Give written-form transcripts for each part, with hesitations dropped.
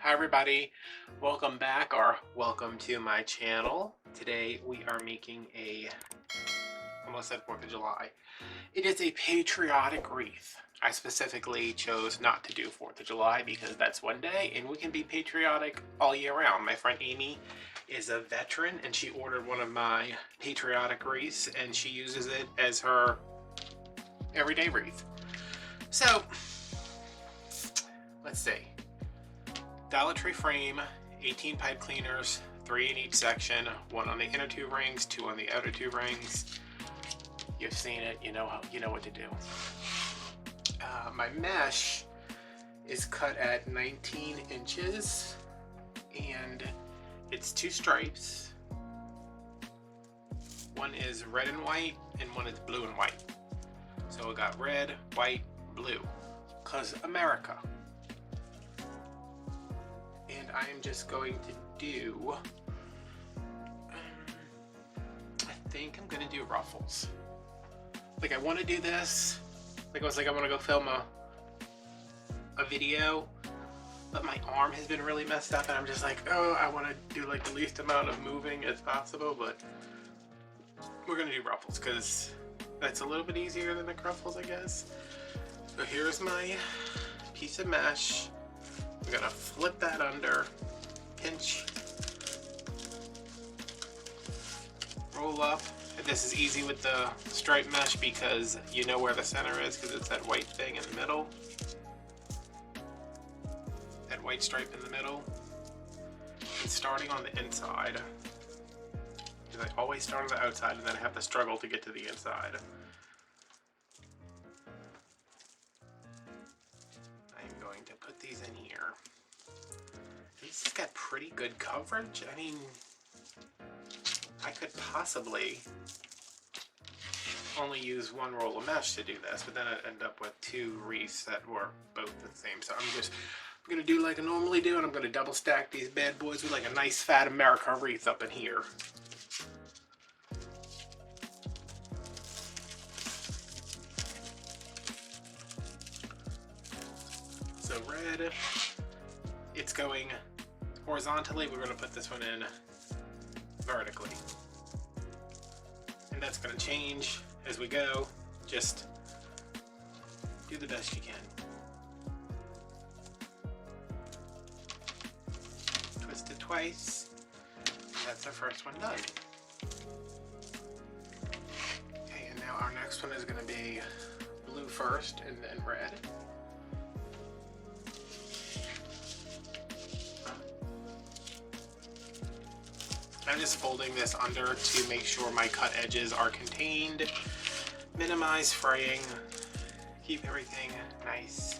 Hi everybody, welcome back or welcome to my channel. Today we are making almost said 4th of July. It is a patriotic wreath. I specifically chose not to do 4th of July because that's one day and we can be patriotic all year round. My friend Amy is a veteran and she ordered one of my patriotic wreaths and she uses it as her everyday wreath. So, let's see. Dollar Tree frame, 18 pipe cleaners, 3 in each section, 1 on the inner 2 rings, 2 on the outer 2 rings. You've seen it, you know what to do. My mesh is cut at 19 inches and it's 2 stripes. One is red and white and one is blue and white. So we got red, white, blue, 'cause America. And I am just going to do, I think I'm going to do ruffles. Like I want to do this, like I was like I want to go film a video, but my arm has been really messed up and I'm just like, oh, I want to do like the least amount of moving as possible, but we're going to do ruffles because that's a little bit easier than the ruffles, I guess. So here's my piece of mesh. We're gonna flip that under, pinch, roll up. And this is easy with the stripe mesh because you know where the center is because it's that white thing in the middle. That white stripe in the middle. And starting on the inside. Because I always start on the outside and then I have to struggle to get to the inside. I'm going to put these in here. This has got pretty good coverage. I mean, I could possibly only use 1 roll of mesh to do this, but then I'd end up with 2 wreaths that were both the same. So I'm gonna do like I normally do, and I'm gonna double stack these bad boys with like a nice fat America wreath up in here. So red, it's going horizontally. We're going to put this one in vertically. And that's going to change as we go. Just do the best you can. Twist it twice. That's our first one done. Okay, and now our next one is going to be blue first and then red. I'm just folding this under to make sure my cut edges are contained, minimize fraying, keep everything nice.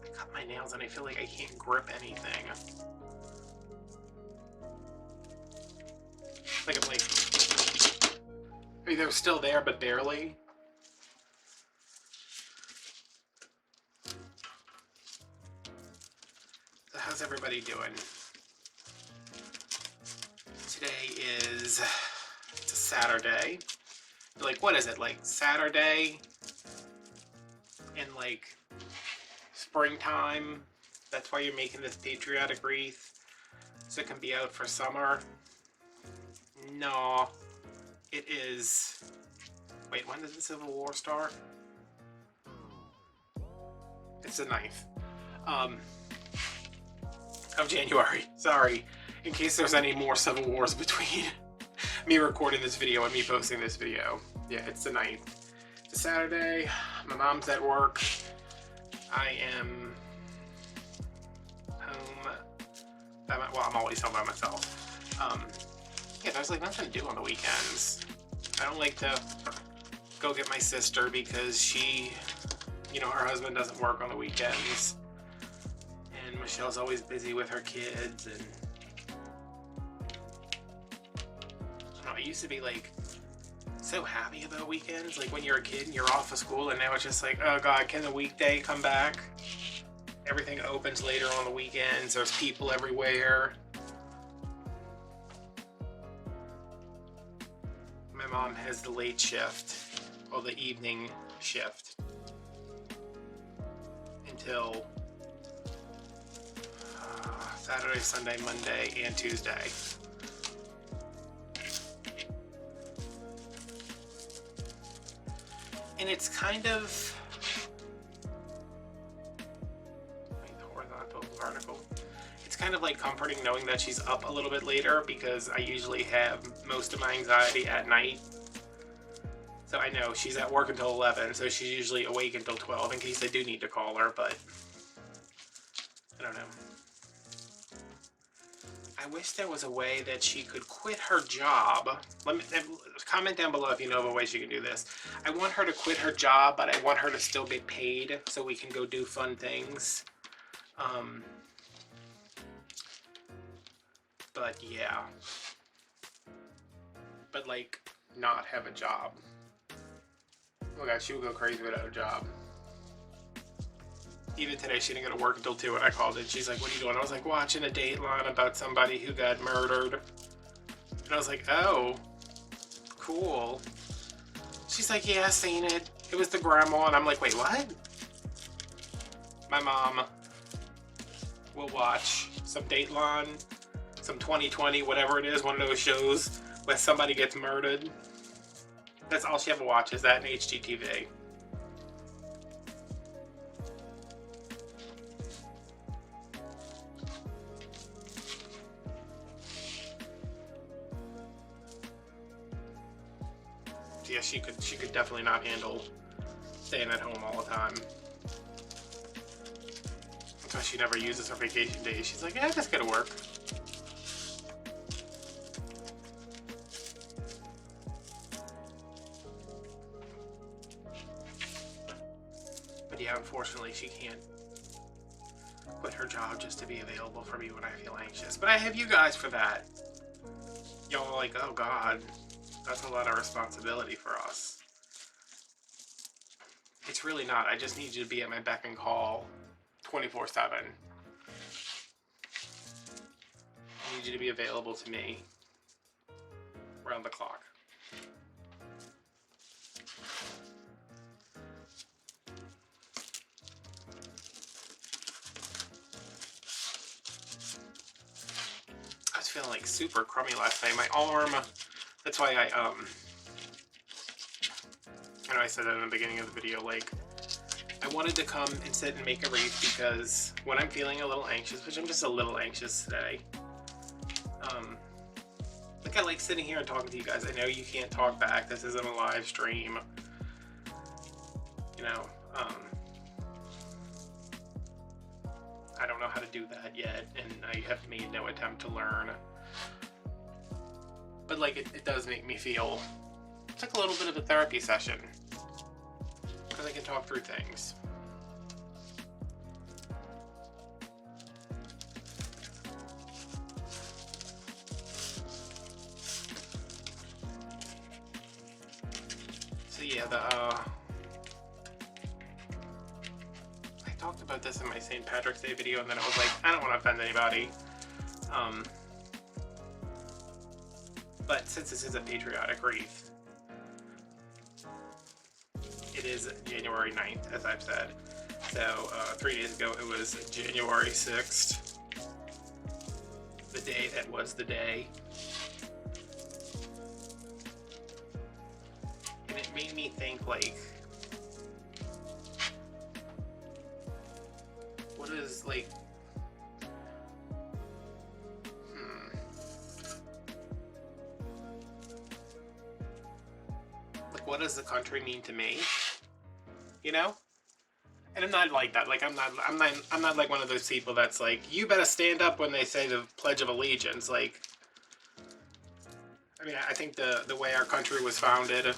I cut my nails and I feel like I can't grip anything. Like I'm like, I mean, they're still there, but barely. So how's everybody doing? Today is, it's a Saturday. Like, what is it, like Saturday in like springtime? That's why you're making this patriotic wreath, so it can be out for summer? No. It is, wait, when does the Civil War start? It's the 9th of January. Sorry, in case there's any more Civil Wars between me recording this video and me posting this video. Yeah, it's the 9th. It's a Saturday. My mom's at work. I am home by well, I'm always home by myself. Yeah, there's like nothing to do on the weekends. I don't like to go get my sister because she, you know, her husband doesn't work on the weekends. And Michelle's always busy with her kids. And I don't know, I used to be like so happy about weekends. Like when you're a kid and you're off of school, and now it's just like, oh God, can the weekday come back? Everything opens later on the weekends. There's people everywhere. mom has the late shift, or the evening shift, until Saturday, Sunday, Monday, and Tuesday. And it's kind of horizontal, vertical. It's kind of like comforting knowing that she's up a little bit later, because I usually have most of my anxiety at night. So I know she's at work until 11, so she's usually awake until 12 in case I do need to call her, but I don't know. I wish there was a way that she could quit her job. Let me comment down below if you know of a way she can do this. I want her to quit her job, but I want her to still get paid so we can go do fun things. But yeah. But like, not have a job. Oh god, she would go crazy without a job. Even today, she didn't go to work until 2 when I called it. She's like, what are you doing? I was like, watching a Dateline about somebody who got murdered. And I was like, oh, cool. She's like, yeah, seen it. It was the grandma. And I'm like, wait, what? My mom will watch some Dateline, some 2020, whatever it is, one of those shows where somebody gets murdered. That's all she ever watches, that and HGTV. Yeah, she could definitely not handle staying at home all the time. That's why she never uses her vacation days. She's like, yeah, I just gotta work. But yeah, unfortunately, she can't quit her job just to be available for me when I feel anxious. But I have you guys for that. Y'all are like, oh god, that's a lot of responsibility for us. It's really not. I just need you to be at my beck and call 24/7. I need you to be available to me around the clock. I was feeling like super crummy last night. My arm, that's why I know I said that in the beginning of the video, like, I wanted to come and sit and make a wreath because when I'm feeling a little anxious, which I'm just a little anxious today, like, I like sitting here and talking to you guys. I know you can't talk back. This isn't a live stream. You know, I don't know how to do that yet, and I have made no attempt to learn. But, like, it does make me feel, it's like a little bit of a therapy session. Because I can talk through things. So yeah, I talked about this in my St. Patrick's Day video, and then I was like, I don't want to offend anybody. But since this is a patriotic wreath, it is January 9th, as I've said. So 3 days ago, it was January 6th, the day that was the day. And it made me think, like, what is, like, what does the country mean to me? You know? And I'm not like that. Like, I'm not like one of those people that's like, you better stand up when they say the Pledge of Allegiance. Like, I mean, I think the way our country was founded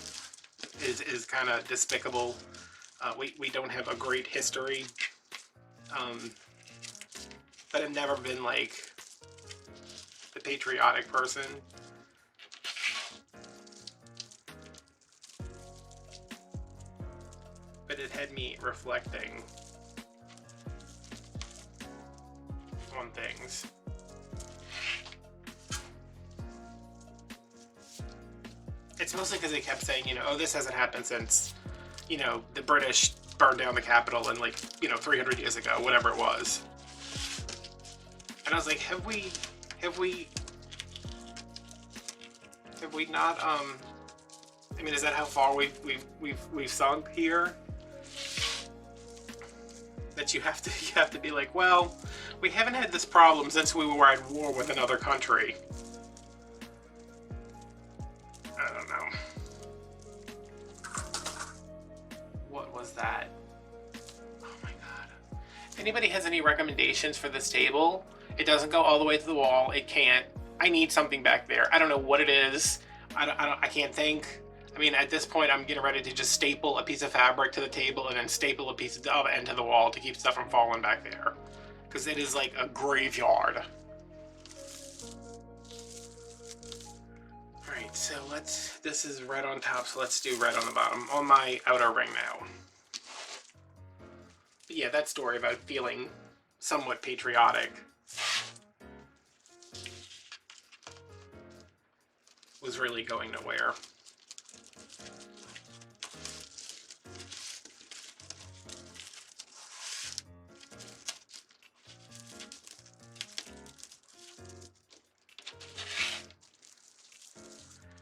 is kind of despicable. We don't have a great history. But I've never been like the patriotic person. But it had me reflecting on things. it's mostly because they kept saying, you know, oh, this hasn't happened since, you know, the British burned down the Capitol in, like, you know, 300 years ago, whatever it was. And I was like, have we not, I mean, is that how far we've sunk here? That you have to be like, well, we haven't had this problem since we were at war with another country. I don't know. What was that? Oh my god. If anybody has any recommendations for this table, it doesn't go all the way to the wall. It can't. I need something back there. I don't know what it is. I can't think. I mean, at this point, I'm getting ready to just staple a piece of fabric to the table and then staple a piece of end to the wall to keep stuff from falling back there. Because it is like a graveyard. Alright, so this is red on top, so let's do red on the bottom. On my outer ring now. But yeah, that story about feeling somewhat patriotic was really going nowhere.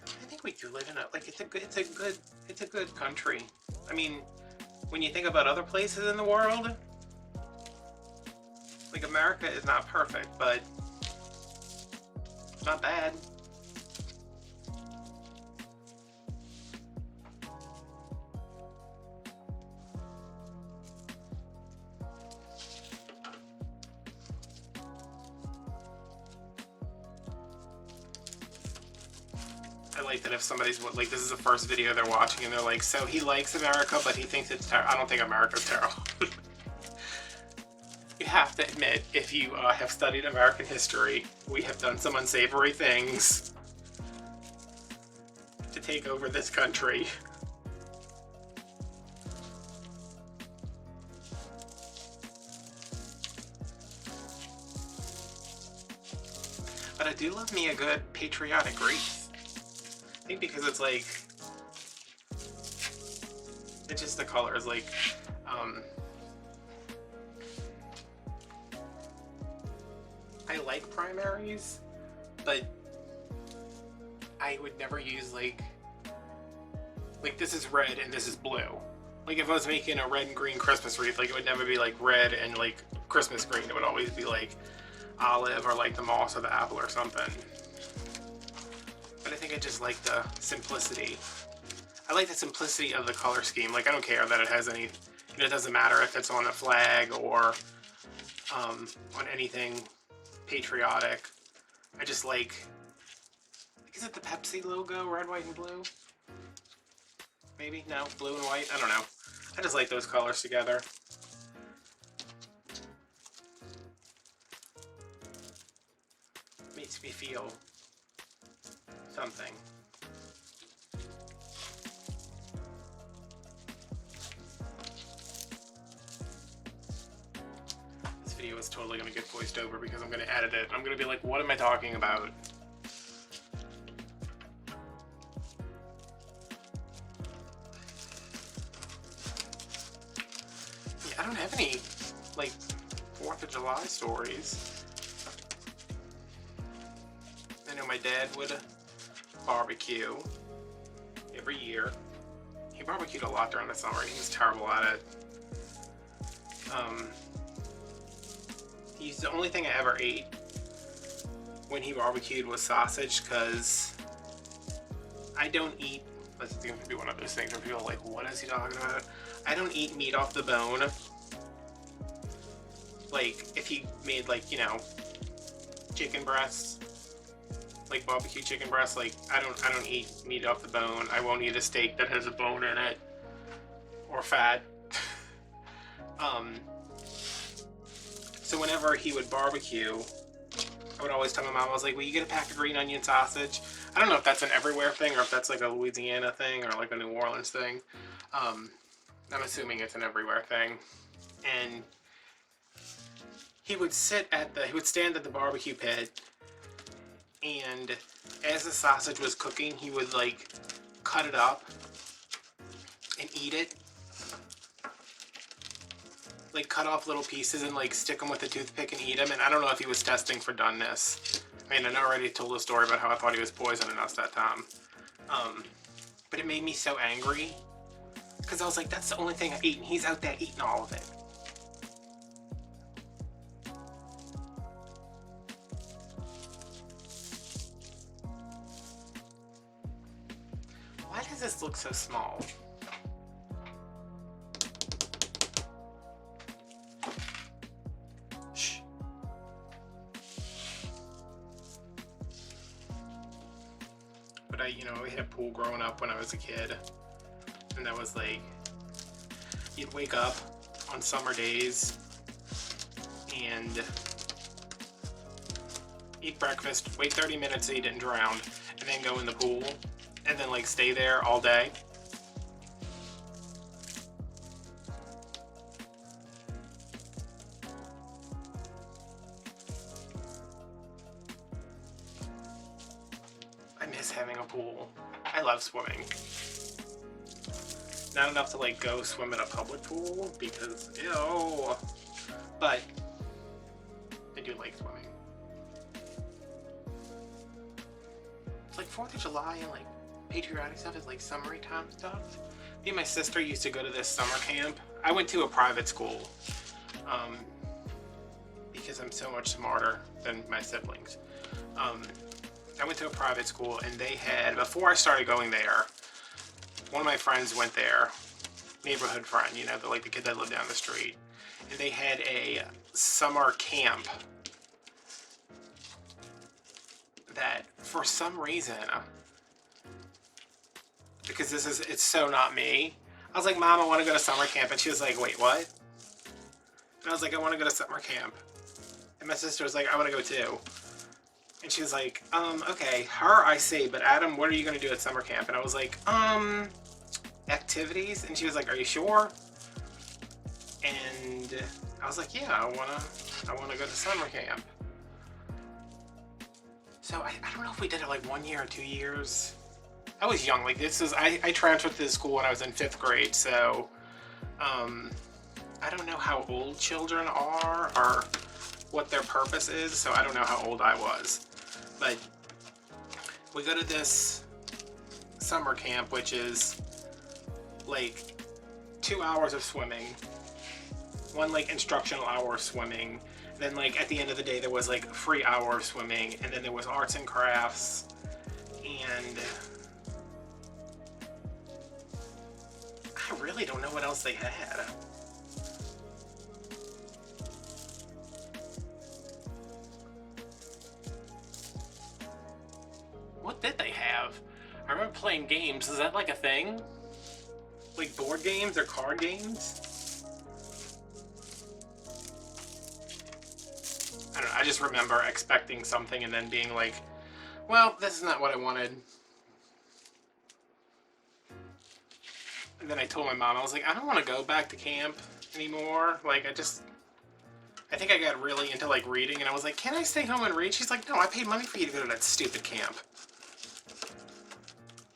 I think we do live in a, like, it's a good country. I mean, when you think about other places in the world, like, America is not perfect, but it's not bad. I like that if somebody's, like, this is the first video they're watching and they're like, so he likes America, but he thinks it's terrible. I don't think America's terrible. You have to admit, if you have studied American history, we have done some unsavory things to take over this country. But I do love me a good patriotic wreath. I think because it's like, it's just the colors, like, I like primaries, but I would never use, like this is red and this is blue. Like, if I was making a red and green Christmas wreath, like, it would never be like red and like Christmas green. It would always be like olive or like the moss or the apple or something. But I think I just like the simplicity. I like the simplicity of the color scheme. Like, I don't care that it has any, you know, it doesn't matter if it's on a flag or on anything patriotic. I just like, is it the Pepsi logo, red, white, and blue? Maybe? No, blue and white? I don't know. I just like those colors together. Makes me feel something. This video is totally going to get voiced over because I'm going to edit it. I'm going to be like, what am I talking about? Yeah, I don't have any, like, 4th of July stories. I know my dad would barbecue every year. He barbecued a lot during the summer. He was terrible at it. The only thing I ever ate when he barbecued was sausage, because I don't eat, this is going to be one of those things where people are like, what is he talking about? I don't eat meat off the bone. Like, if he made, like, you know, chicken breasts, like barbecue chicken breasts, like, I don't eat meat off the bone. I won't eat a steak that has a bone in it or fat. So whenever he would barbecue, I would always tell my mom, I was like, will you get a pack of green onion sausage? I don't know if that's an everywhere thing or if that's like a Louisiana thing or like a New Orleans thing. I'm assuming it's an everywhere thing. And he would stand at the barbecue pit, and as the sausage was cooking, he would, like, cut it up and eat it. Like cut off little pieces and like stick them with a toothpick and eat them. And I don't know if he was testing for doneness. I mean, I already told a story about how I thought he was poisoning us that time. But it made me so angry because I was like, that's the only thing I eat, and he's out there eating all of it. Why does this look so small? Shh. But we had a pool growing up when I was a kid. And that was like, you'd wake up on summer days and eat breakfast, wait 30 minutes so you didn't drown, and then go in the pool, and then like stay there all day. I miss having a pool. I love swimming. Not enough to like go swim in a public pool because ew, but I do like swimming. It's like 4th of July and like patriotic stuff is like summery time stuff. Me and my sister used to go to this summer camp. I went to a private school because I'm so much smarter than my siblings. I went to a private school and they had, before I started going there, one of my friends went there, neighborhood friend, the kid that lived down the street, and they had a summer camp that for some reason, because it's so not me, I was like, Mom, I want to go to summer camp, and she was like, wait, what? And I was like, I want to go to summer camp, and my sister was like, I want to go too. And she was like, okay, her I see, but Adam, what are you going to do at summer camp? And I was like, activities. And she was like, are you sure? And I was like, yeah, I wanna go to summer camp. So I don't know if we did it like 1 year or 2 years. I was young, like I transferred to this school when I was in 5th grade, so I don't know how old children are or what their purpose is, so I don't know how old I was. But we go to this summer camp, which is like 2 hours of swimming, one like instructional hour of swimming, then like at the end of the day there was like a free hour of swimming, and then there was arts and crafts, and I really don't know what else they had. What did they have? I remember playing games. Is that like a thing? Like board games or card games? I don't know. I just remember expecting something and then being like, well, this is not what I wanted. And then I told my mom, I was like, I don't want to go back to camp anymore. Like, I think I got really into like reading, and I was like, can I stay home and read? She's like, no, I paid money for you to go to that stupid camp.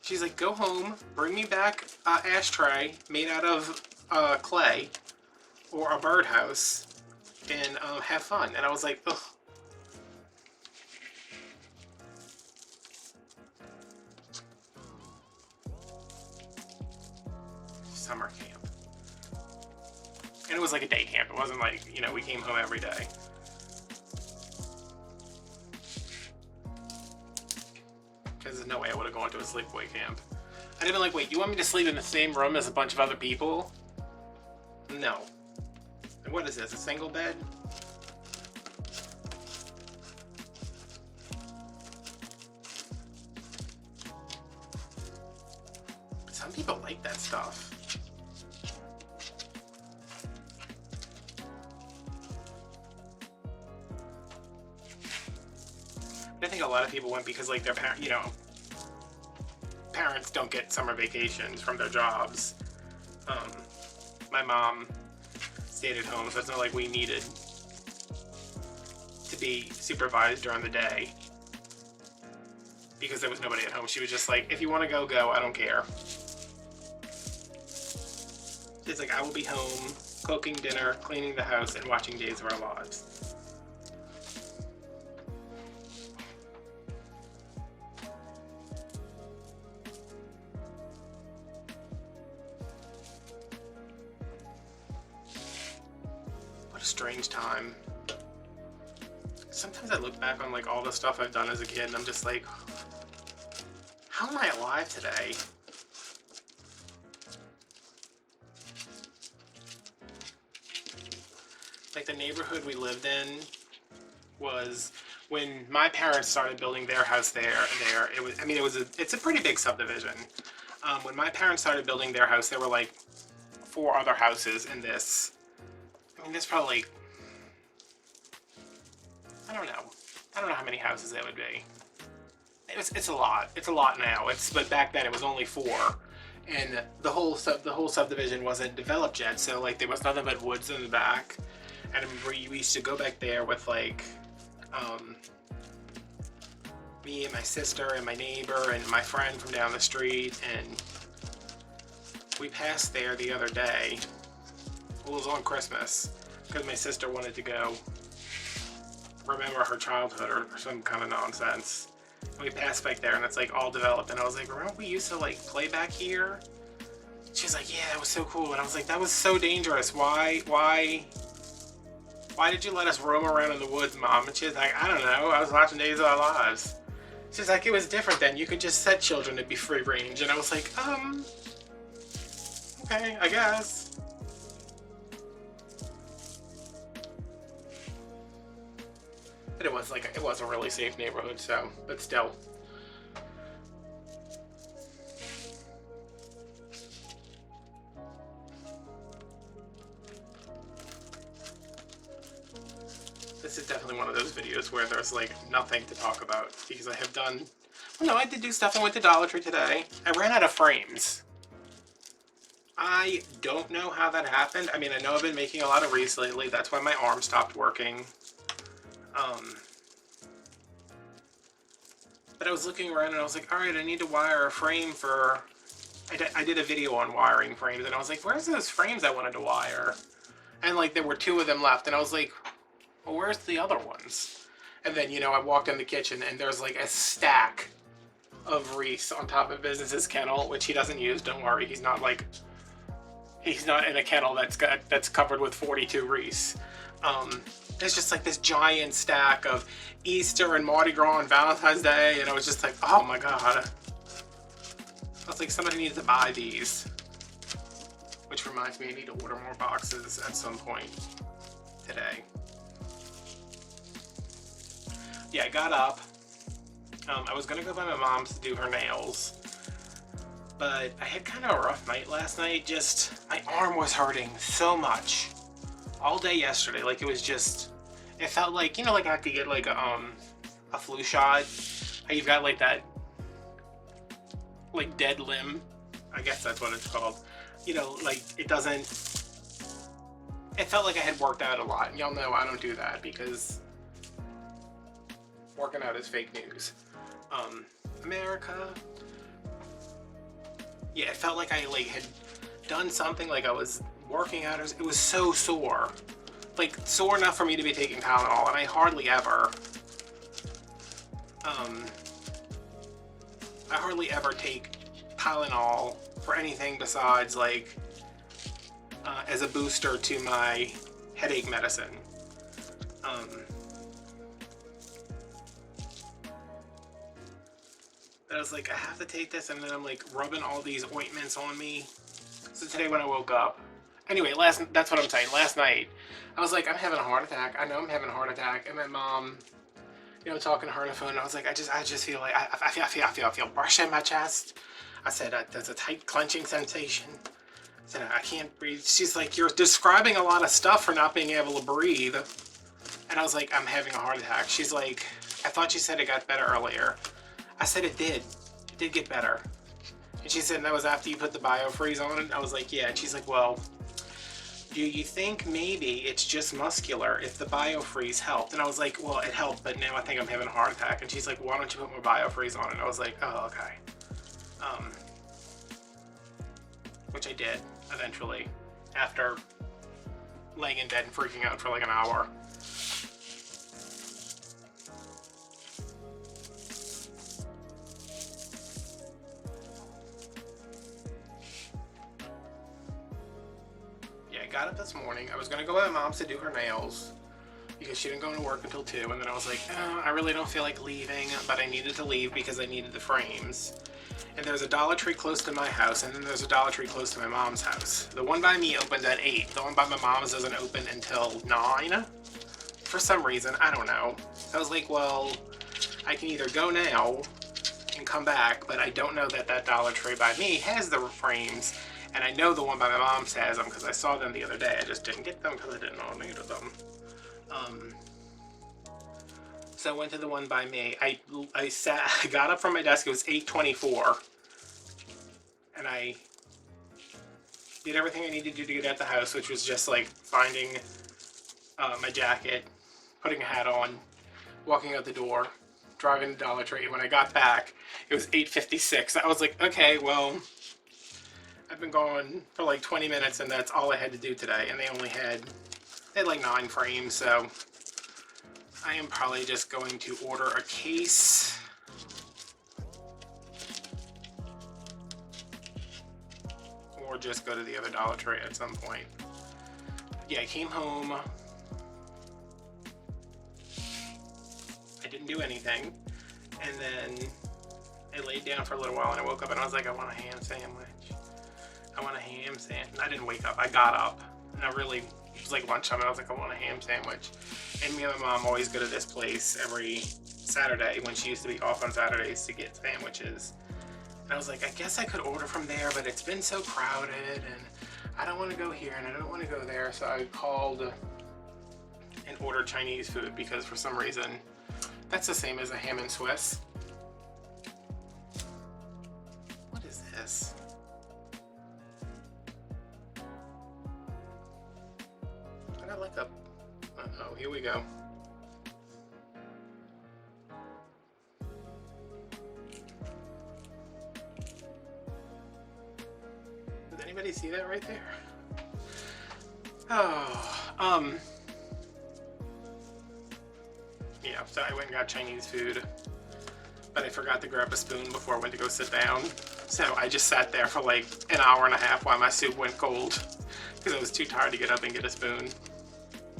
She's like, go home, bring me back an ashtray made out of clay or a birdhouse, and have fun. And I was like, ugh. Summer camp. And it was like a day camp. It wasn't like, we came home every day. Because there's no way I would have gone to a sleepaway camp. I'd have been like, wait, you want me to sleep in the same room as a bunch of other people? No. And what is this, a single bed? Some people like that stuff. I think a lot of people went because like their parents don't get summer vacations from their jobs. My mom stayed at home, so it's not like we needed to be supervised during the day. because there was nobody at home. She was just like, if you want to go, go. I don't care. She's like, I will be home cooking dinner, cleaning the house, and watching Days of Our Lives. What a strange time. Sometimes I look back on like all the stuff I've done as a kid and I'm just like, how am I alive today? Like the neighborhood we lived in was, when my parents started building their house there, it was, I mean, it's a pretty big subdivision. When my parents started building their house, there were like 4 other houses in this. I mean, there's probably, I don't know how many houses there would be. It's a lot. It's a lot now. But back then it was only 4, and the whole subdivision wasn't developed yet. So like there was nothing but woods in the back, and we used to go back there with like me and my sister and my neighbor and my friend from down the street, and we passed there the other day. Well, it was on Christmas because my sister wanted to go remember her childhood or some kind of nonsense. And we passed back there and it's like all developed, and I was like, remember we used to like play back here? She's like, yeah, that was so cool. And I was like, that was so dangerous. Why did you let us roam around in the woods, Mom? And she's like, I don't know, I was watching Days of Our Lives. She's like, it was different then. You could just set children to be free range. And I was like, okay, I guess. But it was a really safe neighborhood, so, but still. This is definitely one of those videos where there's like nothing to talk about, because I have done, well, no, I did do stuff. I went to Dollar Tree today. I ran out of frames. I don't know how that happened. I mean, I know I've been making a lot of wreaths lately. That's why my arm stopped working. But I was looking around and I was like, all right, I need to wire a frame for, I did a video on wiring frames, and I was like, where's those frames I wanted to wire? And like there were 2 of them left, and I was like, well, where's the other ones? And then, you know, I walked in the kitchen and there's like a stack of wreaths on top of Business's kennel, which he doesn't use, don't worry. He's not in a kennel that's covered with 42 wreaths. There's just like this giant stack of Easter and Mardi Gras and Valentine's Day, and I was just like, oh my god. I was like, somebody needs to buy these. Which reminds me, I need to order more boxes at some point today. Yeah, I got up. I was gonna go by my mom's to do her nails, but I had kind of a rough night last night. Just, my arm was hurting so much all day yesterday. Like, it was just, it felt like, you know, like I could get like a flu shot. How you've got like that, like dead limb. I guess that's what it's called. You know, like it doesn't, it felt like I had worked out a lot. And y'all know I don't do that because working out is fake news. America. Yeah, it felt like I like had done something, like I was working out. It was so sore. Like sore enough for me to be taking Tylenol, and I hardly ever take Tylenol for anything besides like as a booster to my headache medicine. But I was like, I have to take this, and then I'm like rubbing all these ointments on me. So today when I woke up, anyway, that's what I'm saying. Last night, I was like, I'm having a heart attack. I know I'm having a heart attack. And my mom, you know, talking to her on the phone, and I was like, I just feel like I feel brush in my chest. I said, there's a tight clenching sensation. I said, I can't breathe. She's like, you're describing a lot of stuff for not being able to breathe. And I was like, I'm having a heart attack. She's like, I thought you said it got better earlier. I said it did. It did get better. And she said, and that was after you put the biofreeze on it? I was like, yeah. And she's like, well, do you think maybe it's just muscular if the biofreeze helped? And I was like, well, it helped, but now I think I'm having a heart attack. And she's like, why don't you put more biofreeze on it? I was like, oh, okay. Which I did eventually after laying in bed and freaking out for like an hour. Yeah, I got up this morning. I was gonna go at my mom's to do her nails because she didn't go to work until 2, and then I was like, oh, I really don't feel like leaving, but I needed to leave because I needed the frames. And there's a Dollar Tree close to my house, and then there's a Dollar Tree close to my mom's house. The one by me opens at 8. The one by my mom's doesn't open until 9. For some reason, I don't know. I was like, well, I can either go now and come back, but I don't know that that Dollar Tree by me has the frames, and I know the one by my mom's has them because I saw them the other day. I just didn't get them because I didn't know I needed them. So I went to the one by me. I got up from my desk. It was 8:24, and I did everything I needed to do to get at the house, which was just like finding my jacket, putting a hat on, walking out the door, driving to Dollar Tree. When I got back, it was 8:56. I was like, okay, well, I've been gone for like 20 minutes, and that's all I had to do today. And they had like 9 frames, so I am probably just going to order a case. Or just go to the other Dollar Tree at some point. Yeah, I came home. I didn't do anything. And then I laid down for a little while and I woke up and I was like, I want a ham sandwich. I want a ham sandwich. I didn't wake up. I got up. And it was like lunchtime and I was like, I want a ham sandwich. And me and my mom always go to this place every Saturday when she used to be off on Saturdays to get sandwiches. And I was like, I guess I could order from there, but it's been so crowded and I don't want to go here and I don't want to go there. So I called and ordered Chinese food because for some reason that's the same as a ham and Swiss. What is this? I got like a, oh, here we go. Does anybody see that right there? Oh, yeah, so I went and got Chinese food, but I forgot to grab a spoon before I went to go sit down. So I just sat there for like an hour and a half while my soup went cold because I was too tired to get up and get a spoon.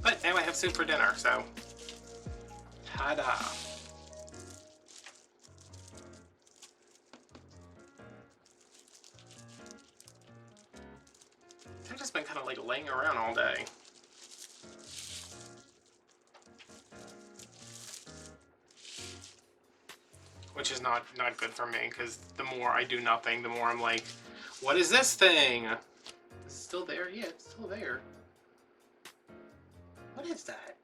But now I have soup for dinner, so ta-da. I've just been kind of like laying around all day. Which is not good for me, because the more I do nothing, the more I'm like, what is this thing? Is it still there? Yeah, it's still there. What is that?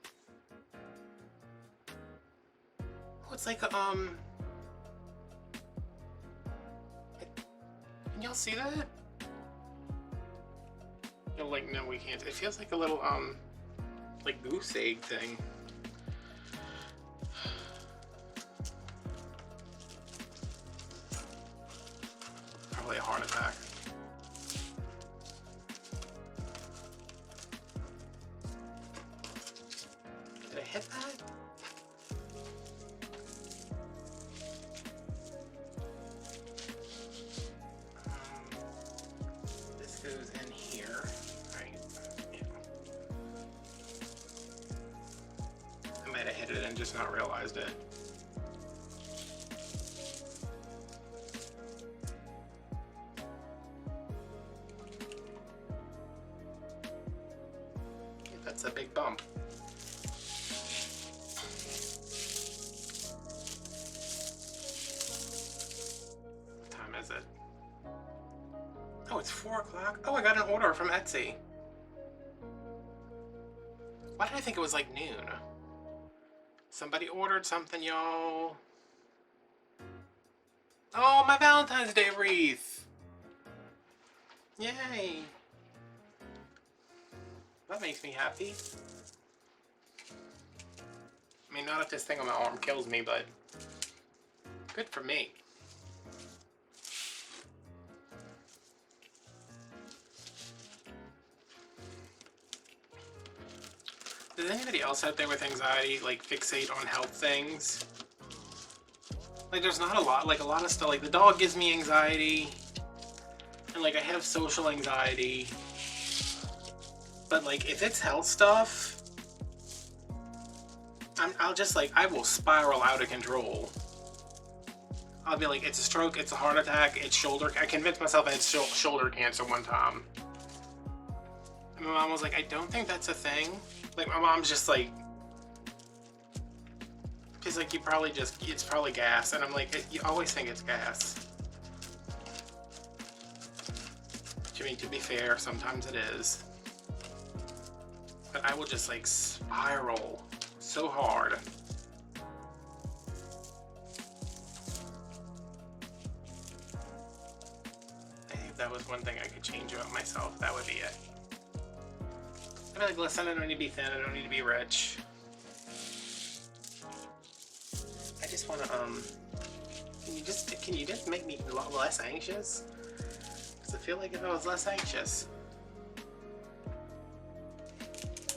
Oh, it's like a, can y'all see that? You're like, no, we can't. It feels like a little, like goose egg thing. Probably a heart attack. Did I hit that? This goes in here, right? Yeah. I might have hit it and just not realized it. That's a big bump. What time is it? Oh, it's 4 o'clock. Oh, I got an order from Etsy. Why did I think it was like noon? Somebody ordered something, y'all. Oh, my Valentine's Day wreath. Yay. That makes me happy. I mean, not if this thing on my arm kills me, but good for me. Does anybody else out there with anxiety, like, fixate on health things? Like, there's not a lot, like, a lot of stuff, like, the dog gives me anxiety, and, like, I have social anxiety, but, like, if it's health stuff, I'll just, like, I will spiral out of control. I'll be like, it's a stroke, it's a heart attack, it's shoulder, I convinced myself I had shoulder cancer one time. And my mom was like, I don't think that's a thing. Like, my mom's just like, she's like, it's probably gas. And I'm like, you always think it's gas. Which, I mean, to be fair, sometimes it is. But I will just, like, spiral so hard. I think that was one thing I could change about myself. That would be it. I'd be like, listen, I don't need to be thin, I don't need to be rich. I just want to, can you just make me a lot less anxious? Because I feel like if I was less anxious,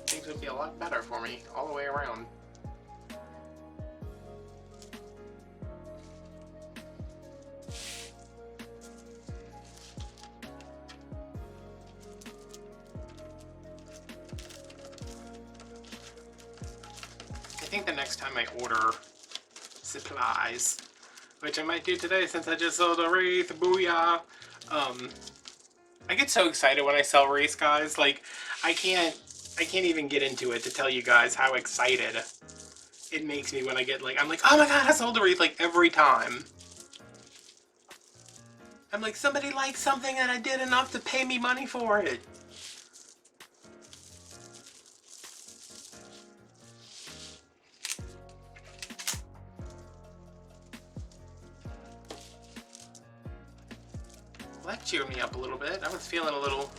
things would be a lot better for me all the way around. I think the next time I order supplies, which I might do today since I just sold a wreath, booyah. I get so excited when I sell wreaths, guys. Like, I can't even get into it to tell you guys how excited it makes me when I get, like, I'm like, oh my god, I sold a wreath, like, every time. I'm like, somebody likes something and I did enough to pay me money for it. That cheered me up a little bit. I was feeling a little,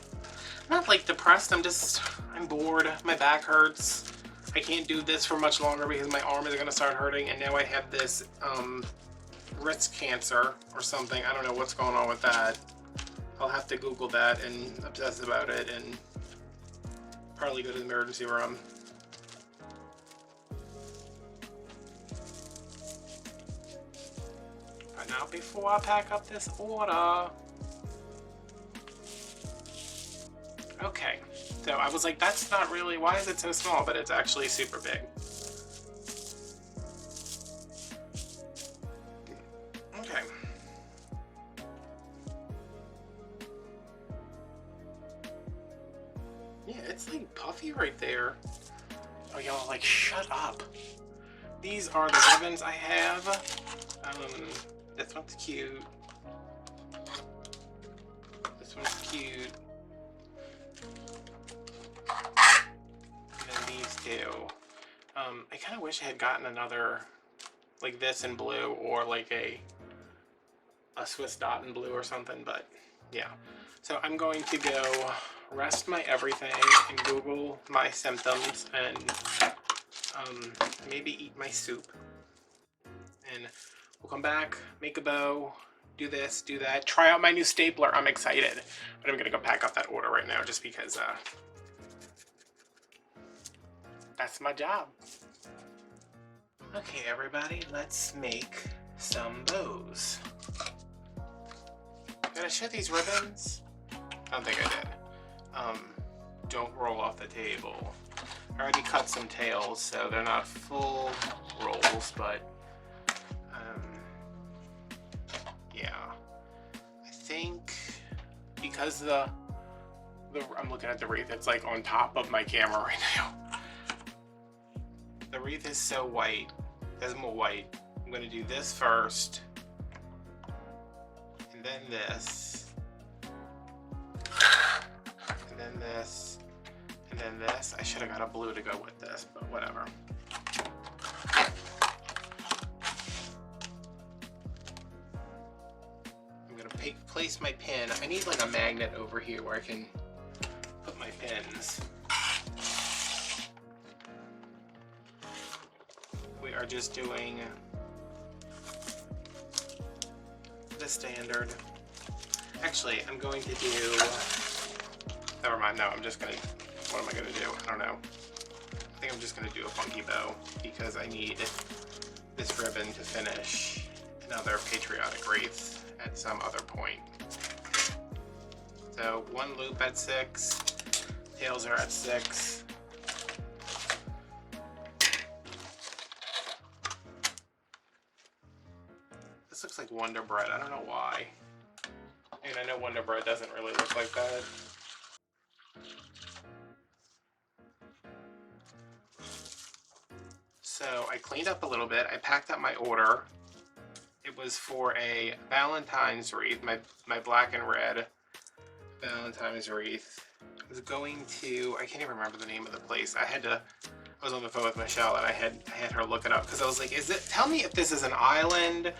not like depressed, I'm bored. My back hurts. I can't do this for much longer because my arm is gonna start hurting, and now I have this wrist cancer or something. I don't know what's going on with that. I'll have to Google that and obsess about it and probably go to the emergency room. But now before I pack up this order. Okay, so I was like, that's not really, why is it so small? But it's actually super big. Okay. Yeah, it's like puffy right there. Oh, y'all, like, shut up. These are the ribbons I have. This one's cute. This one's cute. Two. I kind of wish I had gotten another like this in blue, or like a Swiss dot in blue or something, but yeah. So I'm going to go rest my everything and Google my symptoms and maybe eat my soup, and we'll come back, make a bow, do this, do that, try out my new stapler. I'm excited, but I'm gonna go pack up that order right now just because that's my job. Okay, everybody, let's make some bows. Did I show these ribbons? I don't think I did. Don't roll off the table. I already cut some tails, so they're not full rolls, but yeah. I think because I'm looking at the wreath, it's like on top of my camera right now. The wreath is so white, it's more white. I'm gonna do this first, and then this, and then this, and then this. I should have got a blue to go with this, but whatever. I'm gonna place my pin. I need like a magnet over here where I can put my pins. are just doing the standard. Actually, I'm going to do, never mind, no, I'm just gonna, what am I gonna do? I don't know. I think I'm just gonna do a funky bow because I need this ribbon to finish another patriotic wreath at some other point. So one loop at 6, tails are at 6. This looks like Wonder Bread, I don't know why. And I know Wonder Bread doesn't really look like that. So I cleaned up a little bit. I packed up my order. It was for a Valentine's wreath, my black and red Valentine's wreath. I was going to, I can't even remember the name of the place. I was on the phone with Michelle and I had her look it up because I was like, tell me if this is an island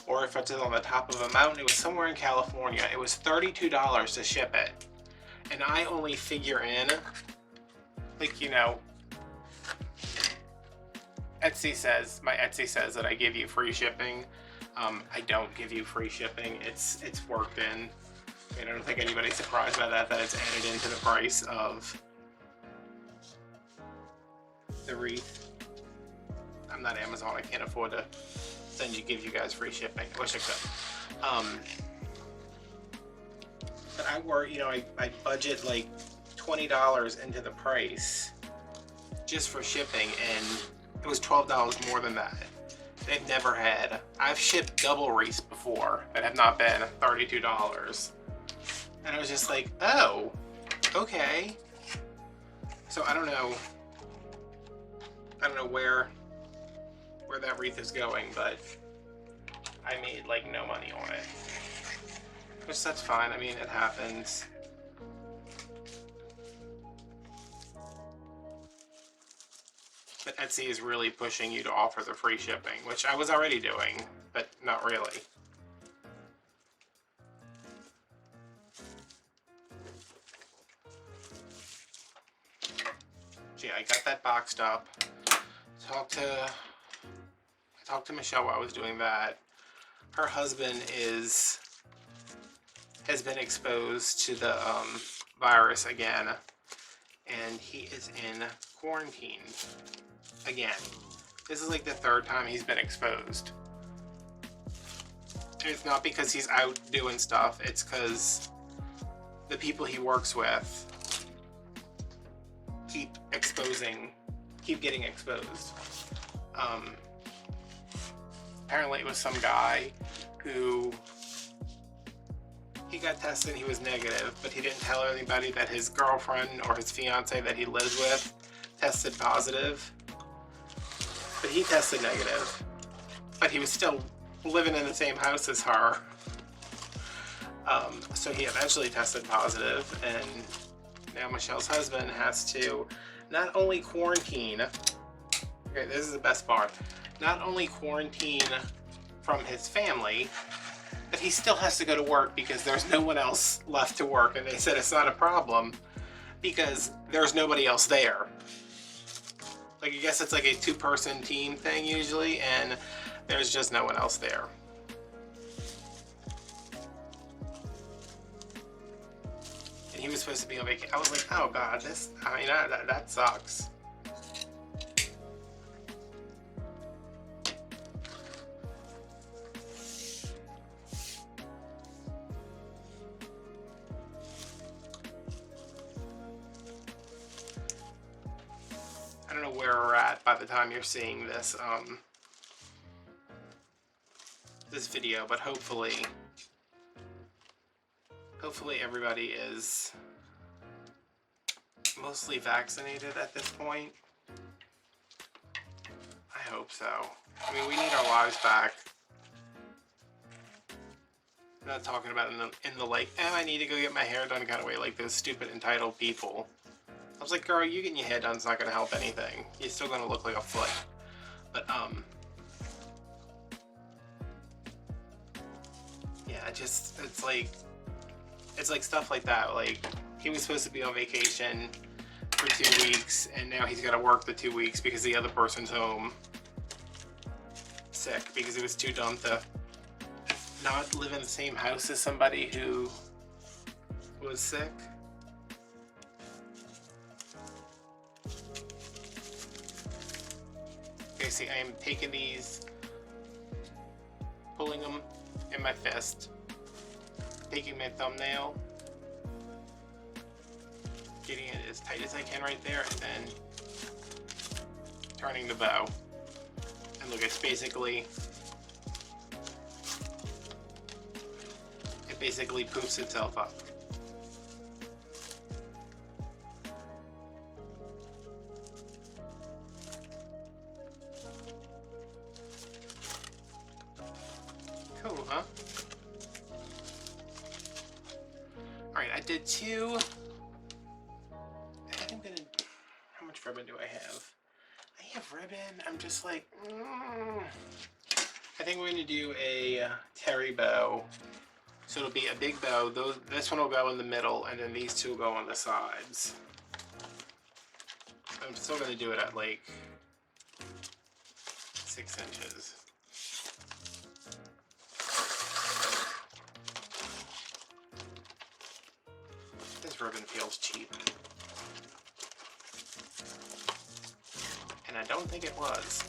or if it's on the top of a mountain. It was somewhere in California. It was $32 to ship it. And I only figure in, like, you know, my Etsy says that I give you free shipping. I don't give you free shipping. It's worked in. I don't think anybody's surprised by that it's added into the price of the wreath. I'm not Amazon. I can't afford to give you guys free shipping. I wish I could. But I budget like $20 into the price just for shipping, and it was $12 more than that. They've never had. I've shipped double wreaths before that have not been $32. And I was just like, oh, okay. So I don't know where that wreath is going, but I made like no money on it. Which that's fine. I mean, it happens. But Etsy is really pushing you to offer the free shipping, which I was already doing, but not really. So yeah, I got that boxed up. I talked to Michelle while I was doing that. Her husband has been exposed to the virus again, and he is in quarantine again. This is like the 3rd time he's been exposed. And it's not because he's out doing stuff, it's because the people he works with keep getting exposed. Apparently it was some guy who he got tested and he was negative, but he didn't tell anybody that his girlfriend or his fiance that he lives with tested positive. But he tested negative, but he was still living in the same house as her. So he eventually tested positive, and now Michelle's husband has to not only quarantine, okay, this is the best part, not only quarantine from his family, but he still has to go to work because there's no one else left to work, and they said it's not a problem because there's nobody else there. Like, I guess it's like a 2-person team thing usually, and there's just no one else there. And he was supposed to be on vacation. I was like, oh god, that sucks. I don't know where we're at by the time you're seeing this this video, but hopefully everybody is mostly vaccinated at this point. I hope so. I mean, we need our lives back. I'm not talking about in the like, I need to go get my hair done kind of way, like those stupid entitled people. I was like, girl, you getting your hair done is not going to help anything. You're still going to look like a foot. But, yeah, it's like stuff like that. Like, he was supposed to be on vacation for 2 weeks, and now he's got to work the 2 weeks because the other person's home. sick because he was too dumb to not live in the same house as somebody who was sick. Okay, see, I am taking these, pulling them in my fist, taking my thumbnail, getting it as tight as I can right there, and then turning the bow. And look, it's basically, it basically poofs itself up. Cool, huh? Alright, I did two. I think I'm gonna, how much ribbon do I have? I have ribbon, I'm just like, I think we're gonna do a terry bow. So it'll be a big bow. This one will go in the middle, and then these two will go on the sides. I'm still gonna do it at like 6 inches. This ribbon feels cheap. And I don't think it was.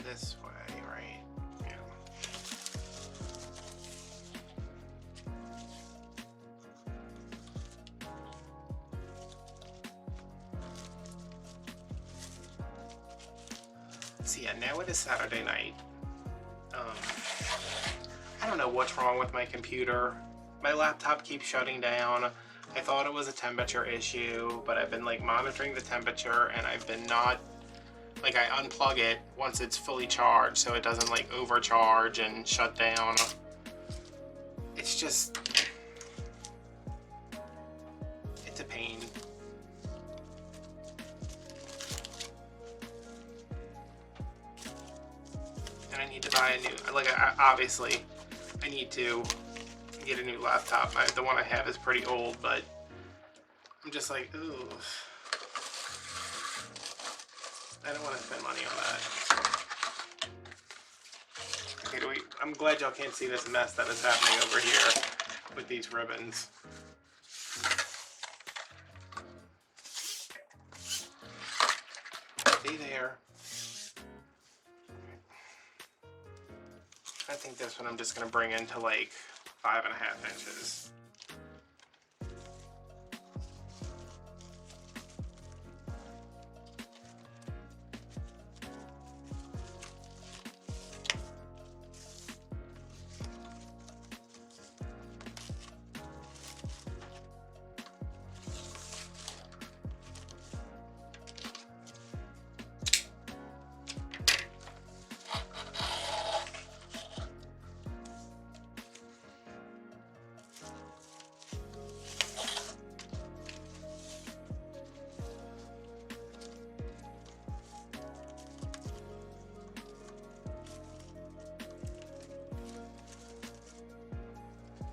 This way, right? Yeah. So yeah, now it is Saturday night. I don't know what's wrong with my computer. My laptop keeps shutting down. I thought it was a temperature issue, but I've been like monitoring the temperature, and I've been not, like, I unplug it once it's fully charged so it doesn't like overcharge and shut down. It's just, it's a pain. And I need to buy a new, like, obviously I need to get a new laptop. The one I have is pretty old, but I'm just like, ooh. I don't want to spend money on that. Okay, I'm glad y'all can't see this mess that is happening over here with these ribbons. Stay there. I think this one I'm just going to bring into like 5.5 inches.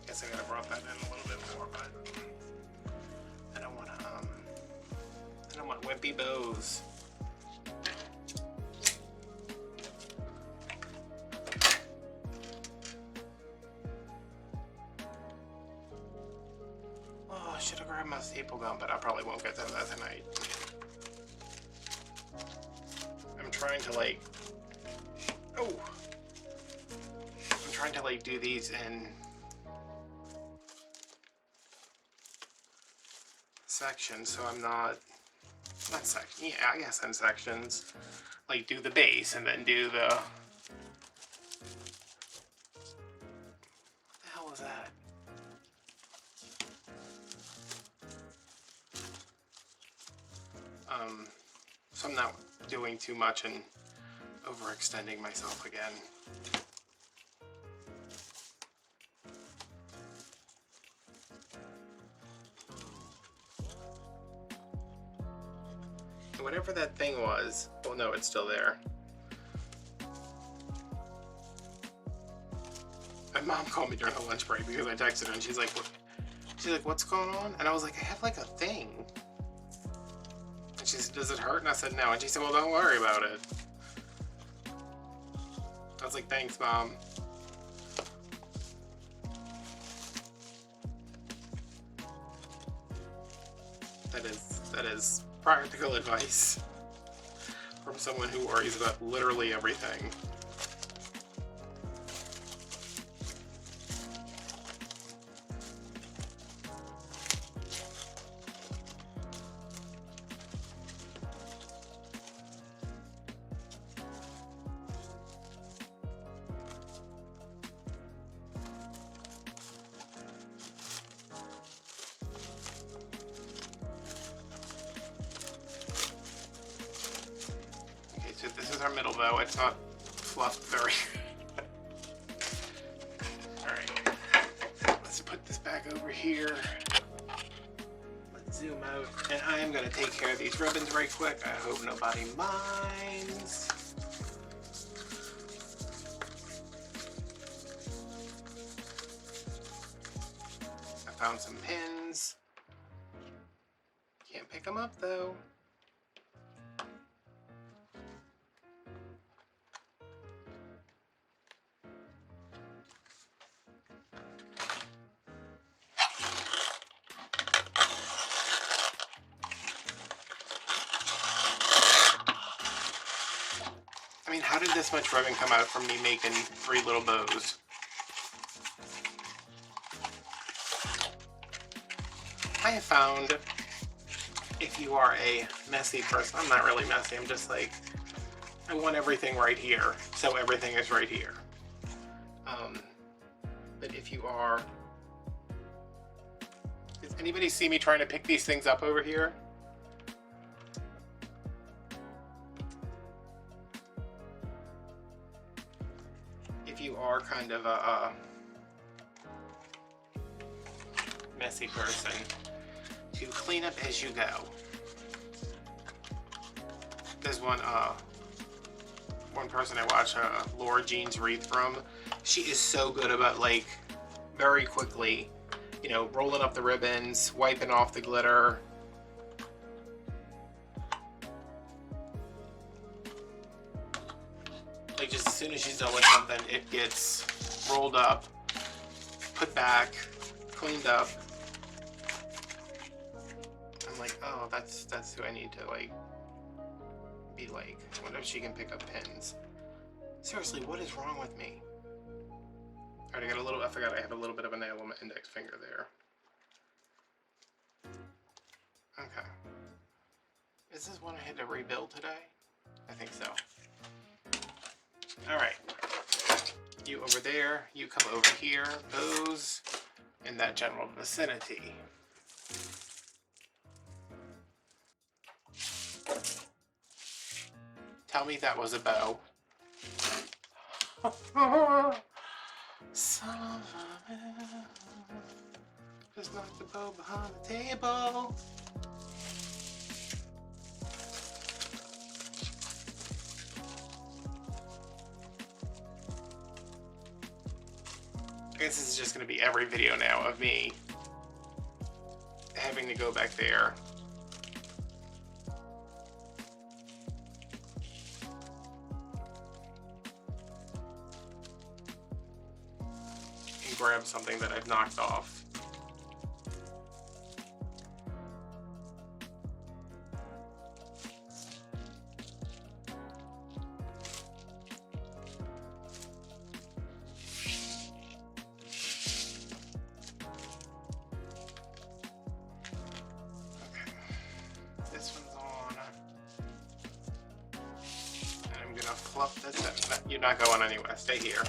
Guess I gotta brought that in a little bit more, but I don't want wimpy bows. Oh, I should have grabbed my staple gun, but I probably won't get to that tonight. I'm trying to like, I'm trying to like do these in sections, so I'm not section. Yeah, I guess in sections. Like do the base and then do the. What the hell was that? so I'm not doing too much and overextending myself again. And whatever that thing was, well, no, it's still there. My mom called me during the lunch break because I texted her and she's like, what's going on? And I was like, I have like a thing. And she said, does it hurt? And I said, no. And she said, well, don't worry about it. I was like, thanks, Mom. That is practical advice from someone who worries about literally everything. So this is our middle bow. It's not fluffed very. Alright, let's put this back over here. Let's zoom out. And I am going to take care of these ribbons right quick. I hope nobody minds. I found some pins. Can't pick them up though. I mean, how did this much ribbon come out from me making 3 little bows? I have found if you are a messy person, I'm not really messy, I'm just like, I want everything right here, so everything is right here. But if you are, does anybody see me trying to pick these things up over here? If you are kind of a messy person, to clean up as you go. There's one person I watch, Laura Jean's Wreath from. She is so good about, like, very quickly, you know, rolling up the ribbons, wiping off the glitter. Like, just as soon as she's done with something, it gets rolled up, put back, cleaned up. I'm like, oh, that's who I need to, like, be like. I wonder if she can pick up pins. Seriously, what is wrong with me? Alright, I forgot I have a little bit of a nail on my index finger there. Okay. Is this one I had to rebuild today? I think so. Alright. You over there, you come over here, those in that general vicinity. Tell me that was a bow. Son of a man. Just knocked the bow behind the table. I guess this is just going to be every video now of me having to go back there. And grab something that I've knocked off. Fluff this in. You're not going anywhere. Stay here.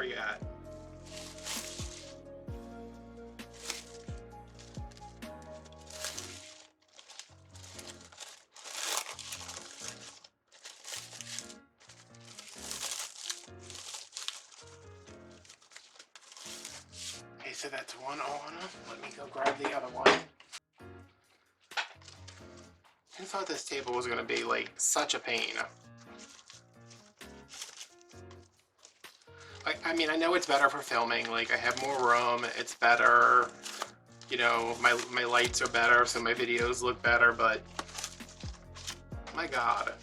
Where you at? Okay, so that's one on. Let me go grab the other one. I thought this table was gonna be like such a pain. Like, I mean, I know it's better for filming. Like, I have more room. It's better. You know, my lights are better, so my videos look better. But my God.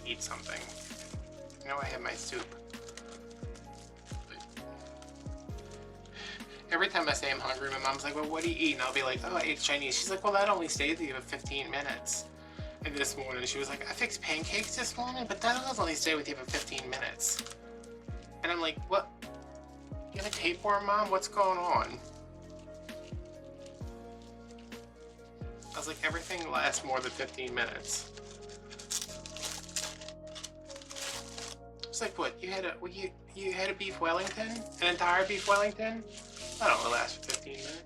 Eat something. You know, I have my soup. Every time I say I'm hungry, my mom's like, well, what do you eat? And I'll be like, oh, I ate Chinese. She's like, well, that only stayed with you for 15 minets. And this morning, she was like, I fixed pancakes this morning, but that only stayed with you for 15 minutes. And I'm like, what? You have a tapeworm, Mom? What's going on? I was like, everything lasts more than 15 minutes. It's like, what, you had a beef Wellington? An entire beef Wellington? That don't last for 15 minutes.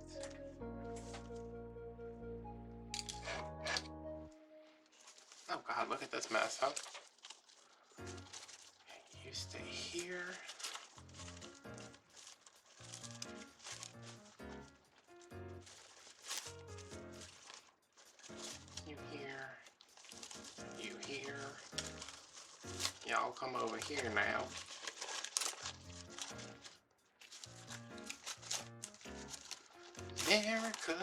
Oh God, look at this mess, huh? You stay here. You here. You here. Y'all come over here now. America.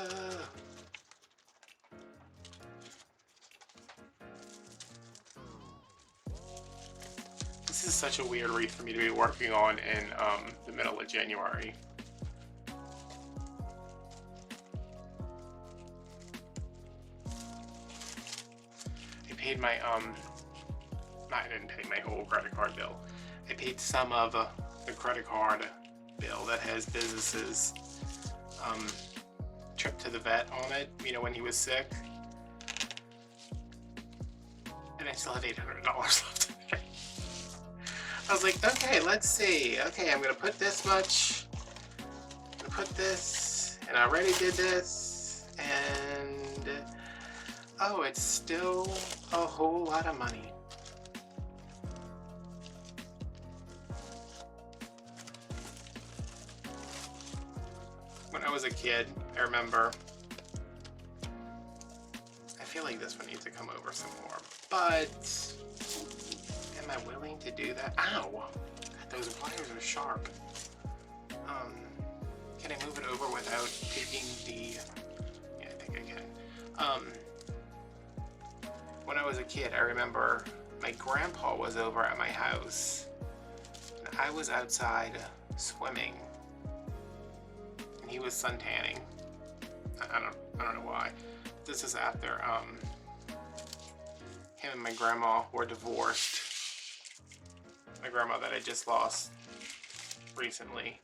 This is such a weird wreath for me to be working on in the middle of January. I paid my I didn't pay my whole credit card bill. I paid some of the credit card bill that has businesses trip to the vet on it, you know, when he was sick. And I still have $800 left. I was like, okay, let's see. Okay, I'm gonna put this much. I'm gonna put this, and I already did this, and oh, it's still a whole lot of money. When I was a kid, I remember, I feel like this one needs to come over some more, but am I willing to do that? Ow! God, those wires are sharp. Can I move it over without taking the... Yeah, I think I can. When I was a kid, I remember my grandpa was over at my house, and I was outside swimming. He was suntanning. I don't know why. This is after him and my grandma were divorced. My grandma that I just lost recently.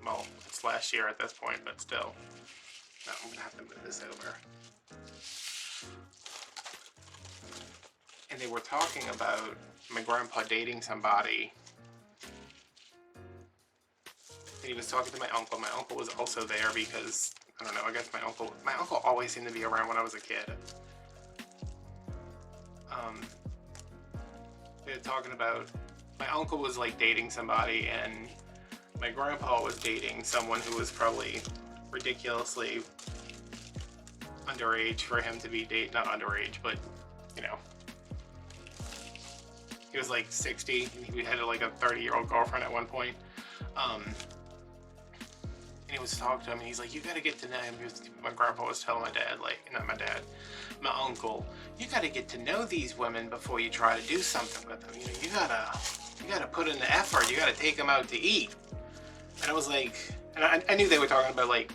Well, it's last year at this point, but still. No, I'm gonna have to move this over. And they were talking about my grandpa dating somebody. And he was talking to my uncle. My uncle was also there because, I don't know, I guess my uncle always seemed to be around when I was a kid. They were talking about, my uncle was like dating somebody, and my grandpa was dating someone who was probably ridiculously underage for him to be not underage, but, you know. He was like 60, and he had like a 30-year-old girlfriend at one point. And he was talking to him, and he's like, you gotta get to know him. My grandpa was telling my dad, like, not my dad, my uncle, you gotta get to know these women before you try to do something with them. You know, you gotta put in the effort. You gotta take them out to eat. And I was like, And I knew they were talking about like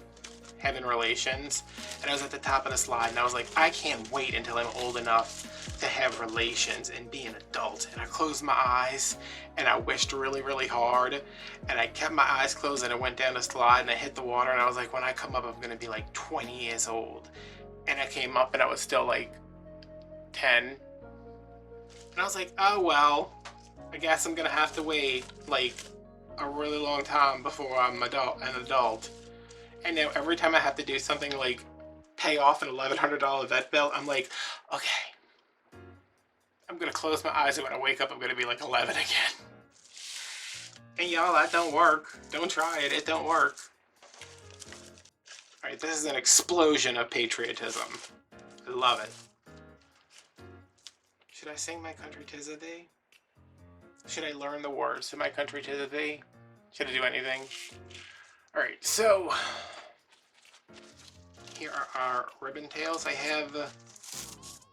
having relations, and I was at the top of the slide, and I was like, I can't wait until I'm old enough to have relations and be an adult. And I closed my eyes, and I wished really, really hard, and I kept my eyes closed, and I went down the slide, and I hit the water, and I was like, when I come up, I'm gonna be like 20 years old. And I came up, and I was still like 10, and I was like, oh well, I guess I'm gonna have to wait like a really long time before I'm an adult. And now every time I have to do something like pay off an $1,100 vet bill, I'm like, okay, I'm gonna close my eyes, and when I wake up, I'm gonna be like 11 again. And y'all, that don't work. Don't try it, it don't work. All right, this is an explosion of patriotism. I love it. Should I sing My Country 'Tis of Thee? Should I learn the words to My Country 'Tis of Thee? Should I do anything? All right, so here are our ribbon tails. I have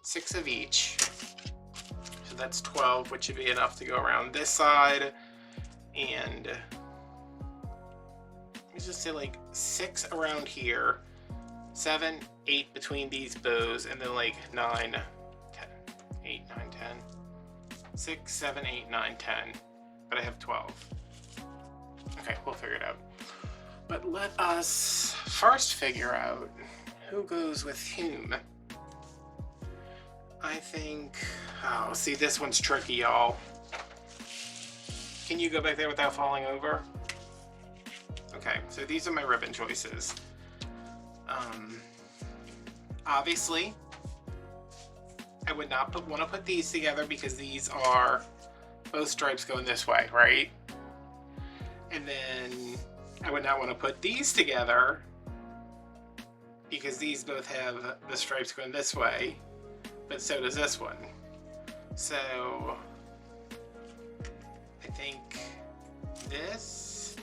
6 of each. So that's 12, which should be enough to go around this side. And let me just say like 6 around here, 7, 8 between these bows, and then like 9, 10, 8, 9, 10, 6, 7, 8, 9, 10. But I have 12. Okay, we'll figure it out. But let us first figure out who goes with whom. I think, oh, see, this one's tricky, y'all. Can you go back there without falling over? Okay, so these are my ribbon choices. Obviously, I would not want to put these together because these are both stripes going this way, right? And then I would not want to put these together because these both have the stripes going this way, but so does this one. So I think this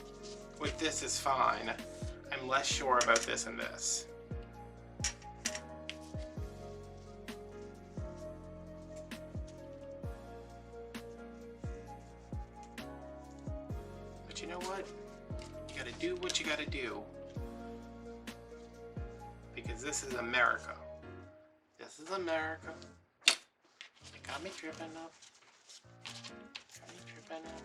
with this is fine. I'm less sure about this and this. But you know what? You gotta do what you gotta do. Because this is America. This is America. It got me tripping up. Got me tripping up.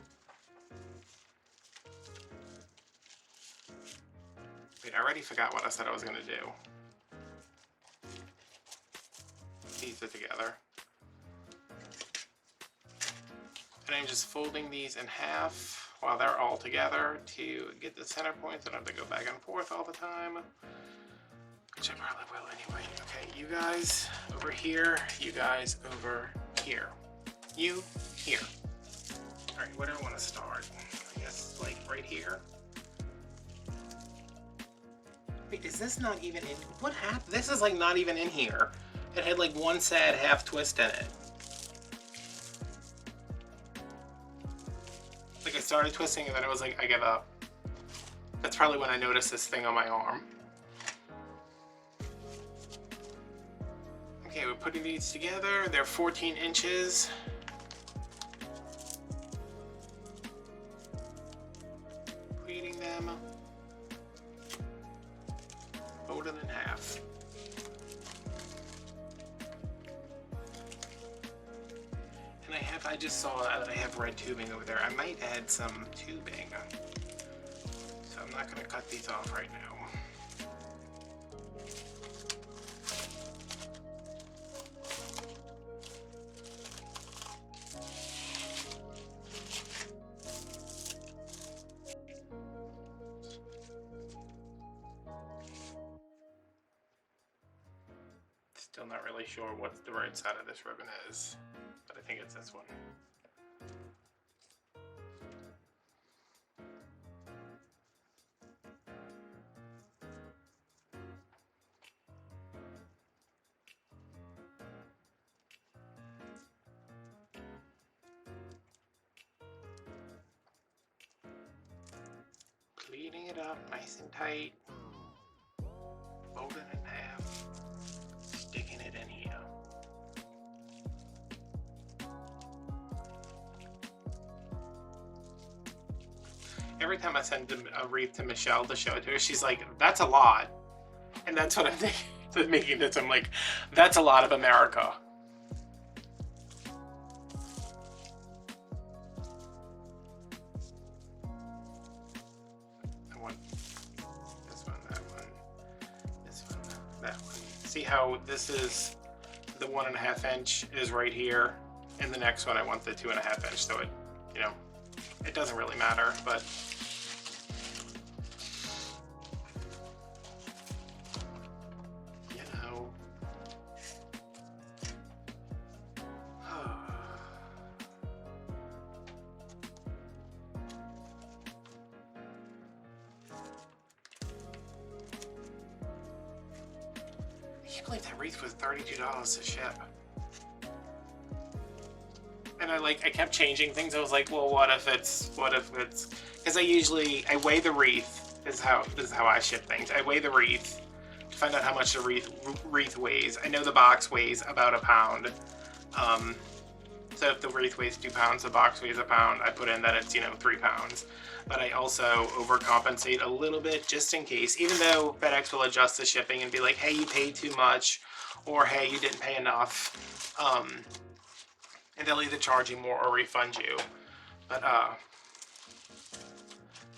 Wait, I already forgot what I said I was gonna do. These are together. And I'm just folding these in half while they're all together to get the center points. I don't have to go back and forth all the time, which I probably will anyway. Okay, you guys over here, you guys over here. You here. All right, where do I want to start? I guess like right here. Wait, is this not even in? What happened? This is like not even in here. It had like one sad half twist in it. Like I started twisting and then I was like, I give up. That's probably when I noticed this thing on my arm. Okay, we're putting these together. They're 14 inches. Pleating them. Fold it in half. And I just saw that I have red tubing over there. I might add some tubing. So I'm not going to cut these off right now. Still not really sure what the right side of this ribbon is, but I think it's this one. Pleating it up nice and tight, fold it in half, sticking it in here. Every time I send a wreath to Michelle to show it to her, she's like, that's a lot. And that's what I'm thinking, making this. I'm like, that's a lot of America. I want this one, that one, this one, that one. See how this is the 1.5 inch is right here, and the next one I want the 2.5 inch, so it, you know, it doesn't really matter, but you know. I can't believe that wreath was $32 to ship. And I kept changing things. I was like, well, what if it's, because I weigh the wreath. This is how I ship things. I weigh the wreath to find out how much the wreath weighs. I know the box weighs about a pound. So if the wreath weighs 2 pounds, the box weighs a pound. I put in that it's, 3 pounds. But I also overcompensate a little bit just in case, even though FedEx will adjust the shipping and be like, hey, you paid too much, or hey, you didn't pay enough. And they'll either charge you more or refund you. But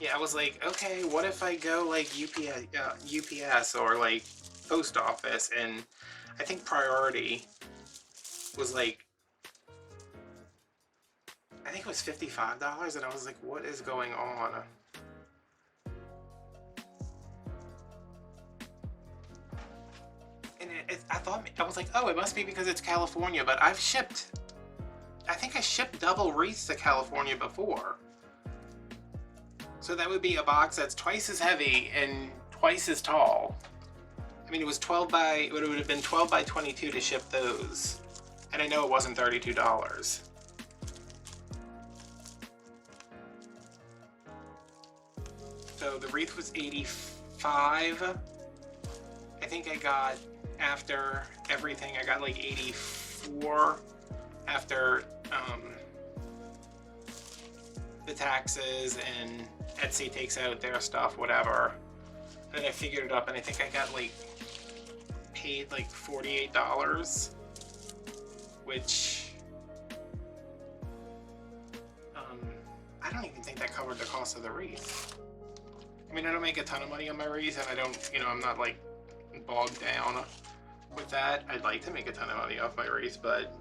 yeah, I was like, okay, what if I go like UPS or like post office? And I think Priority was like, I think it was $55, and I was like, what is going on? And I was like, oh, it must be because it's California, but I think I shipped double wreaths to California before. So that would be a box that's twice as heavy and twice as tall. I mean, it would have been 12 by 22 to ship those. And I know it wasn't $32. So the wreath was $85. I think I got, after everything, I got like $84 after the taxes, and Etsy takes out their stuff, whatever. And then I figured it up, and I think I got paid like $48, which I don't even think that covered the cost of the wreath. I mean, I don't make a ton of money on my wreath, and I don't, I'm not like bogged down with that. I'd like to make a ton of money off my wreath, but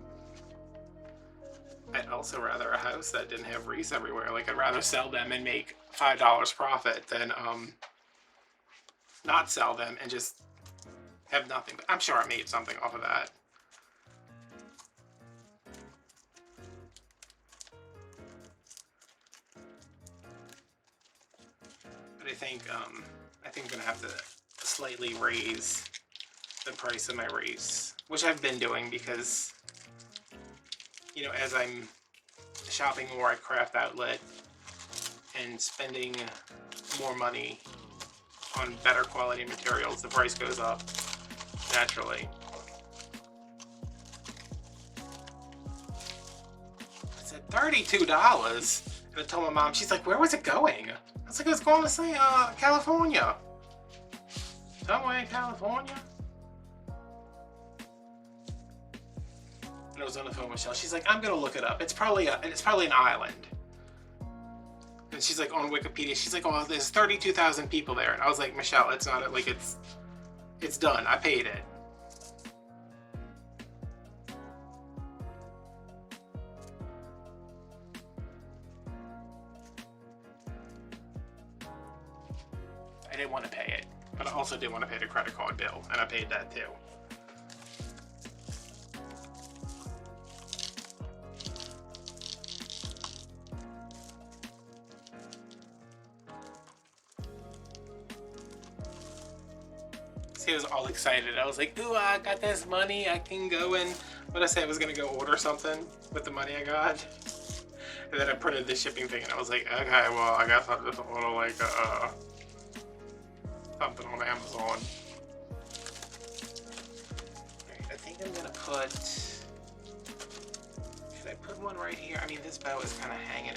I'd also rather a house that didn't have wreaths everywhere. Like, I'd rather sell them and make $5 profit than not sell them and just have nothing. But I'm sure I made something off of that. But I think I'm gonna have to slightly raise the price of my wreaths, which I've been doing because, as I'm shopping more at Craft Outlet and spending more money on better quality materials, the price goes up naturally. I said $32, and I told my mom. She's like, "Where was it going?" I was like, "It was going to say California, somewhere in California." And I was on the phone with Michelle. She's like, "I'm gonna look it up. It's probably an island." And she's like, on Wikipedia, she's like, "Oh, there's 32,000 people there." And I was like, "Michelle, it's not like it's done. I paid it." I didn't want to pay it, but I also didn't want to pay the credit card bill, and I paid that too. I was all excited. I was like, "Ooh, I got this money. I can go and," what I said, I was gonna go order something with the money I got. And then I printed the shipping thing, and I was like, "Okay, well, I guess I'll just order something on Amazon." Alright, I think I'm gonna put. Should I put one right here? I mean, this bow is kind of hanging.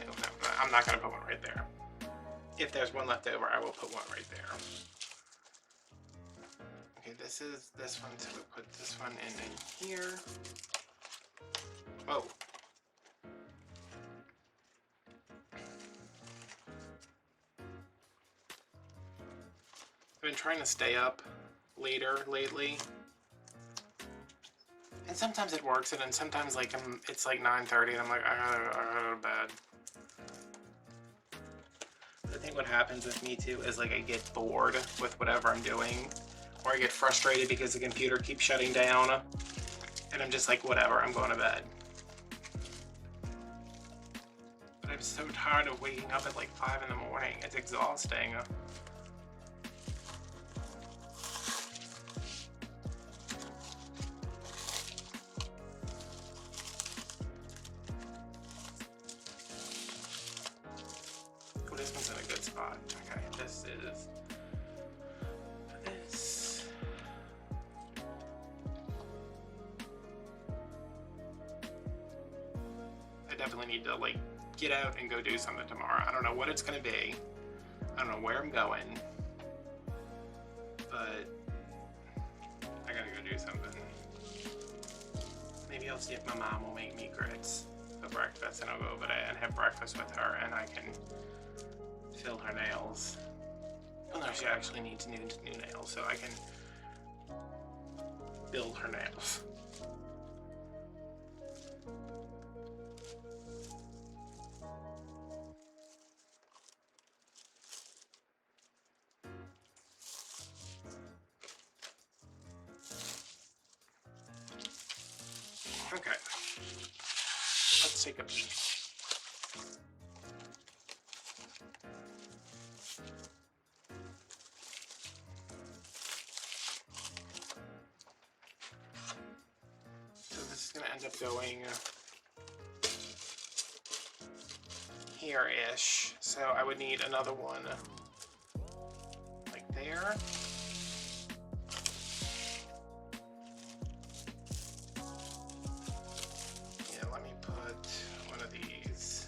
I'm not gonna put one right there. if there's one left over, I will put one right there. Okay, this is this one, so we put this one in here. Oh. I've been trying to stay up later lately. And sometimes it works, and then sometimes like it's like 9:30 and I'm like, I gotta go to bed. I think what happens with me too is like I get bored with whatever I'm doing, or I get frustrated because the computer keeps shutting down, and I'm just like, whatever, I'm going to bed. But I'm so tired of waking up at like 5 in the morning. It's exhausting. This one's in a good spot. Okay, this is this. I definitely need to like get out and go do something tomorrow. I don't know what it's gonna be. I don't know where I'm going, but I gotta go do something. Maybe I'll see if my mom will make me grits for breakfast, and I'll go over there and have breakfast with her, and I can fill her nails. Well, no, she actually needs new nails, so I can build her nails. Okay, let's take a peek. Gonna end up going here-ish, so I would need another one like there. Yeah, let me put one of these.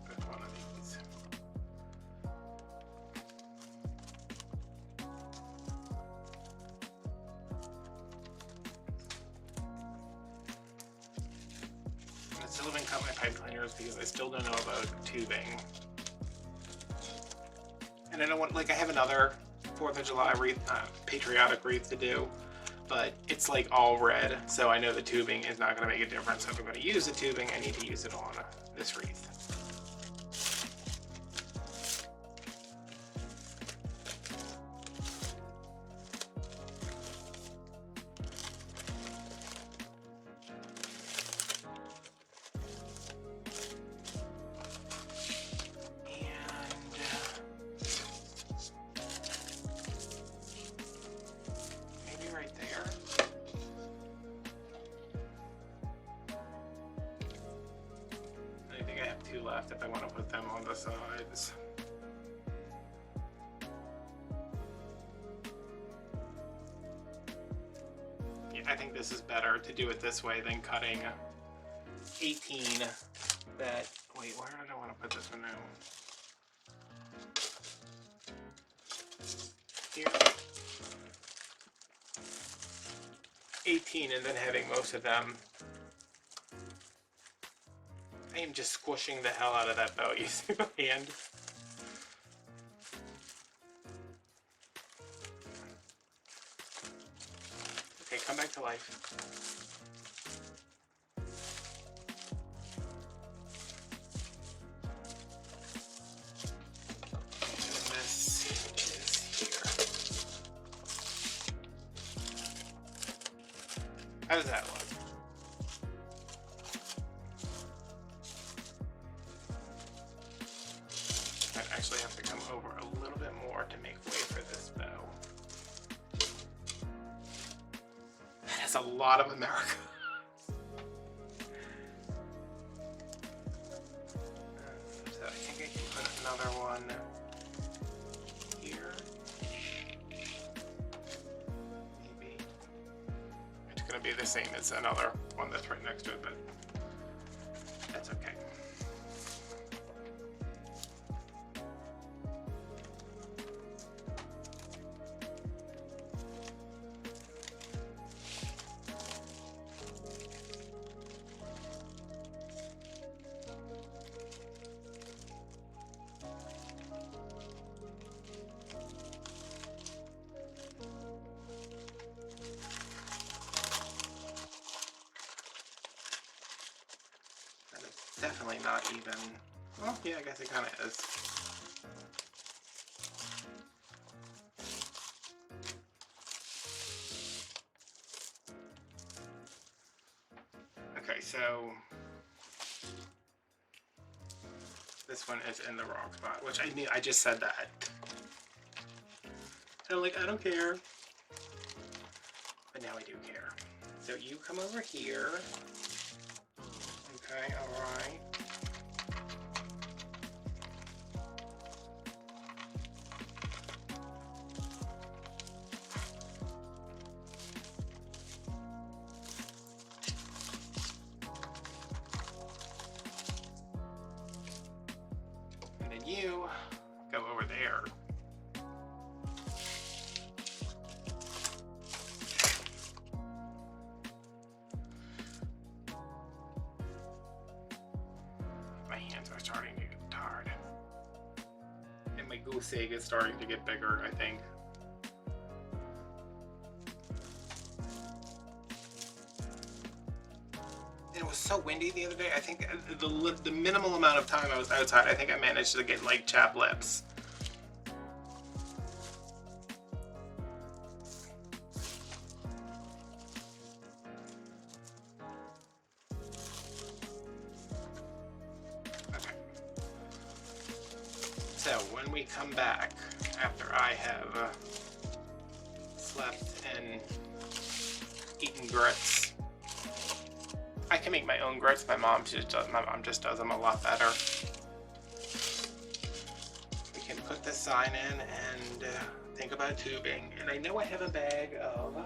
Put one of these. I still haven't cut my pipe cleaners because I still don't know about tubing. And I don't want, like, I have another 4th of July wreath, patriotic wreath to do, but it's like all red, so I know the tubing is not going to make a difference. So if I'm going to use the tubing, I need to use it on this wreath. Two left if I want to put them on the sides. Yeah, I think this is better to do it this way than cutting 18 that, wait, where did I want to put this one now? Here. 18 and then having most of them. I am just squishing the hell out of that bow using my hand. Okay, come back to life. And this is here. How does that look? Actually have to come over a little bit more to make way for this bow. That is a lot of America. So I think I can put another one here. Maybe. It's going to be the same as another one that's right next to it, but definitely not even. Well, yeah, I guess it kind of is. Okay, so this one is in the wrong spot, which I knew. I just said that. And I'm like, I don't care. But now I do care. So you come over here. Okay, alright. And then you go over there. My hands are starting to get tired. And my goose egg is starting to get bigger, I think. It was so windy the other day. I think the minimal amount of time I was outside, I think I managed to get like chapped lips. Okay. So when we come back, after I have slept and eaten grits, I can make my own grits. My mom just does them a lot better. We can put the sign in and think about tubing. And I know I have a bag of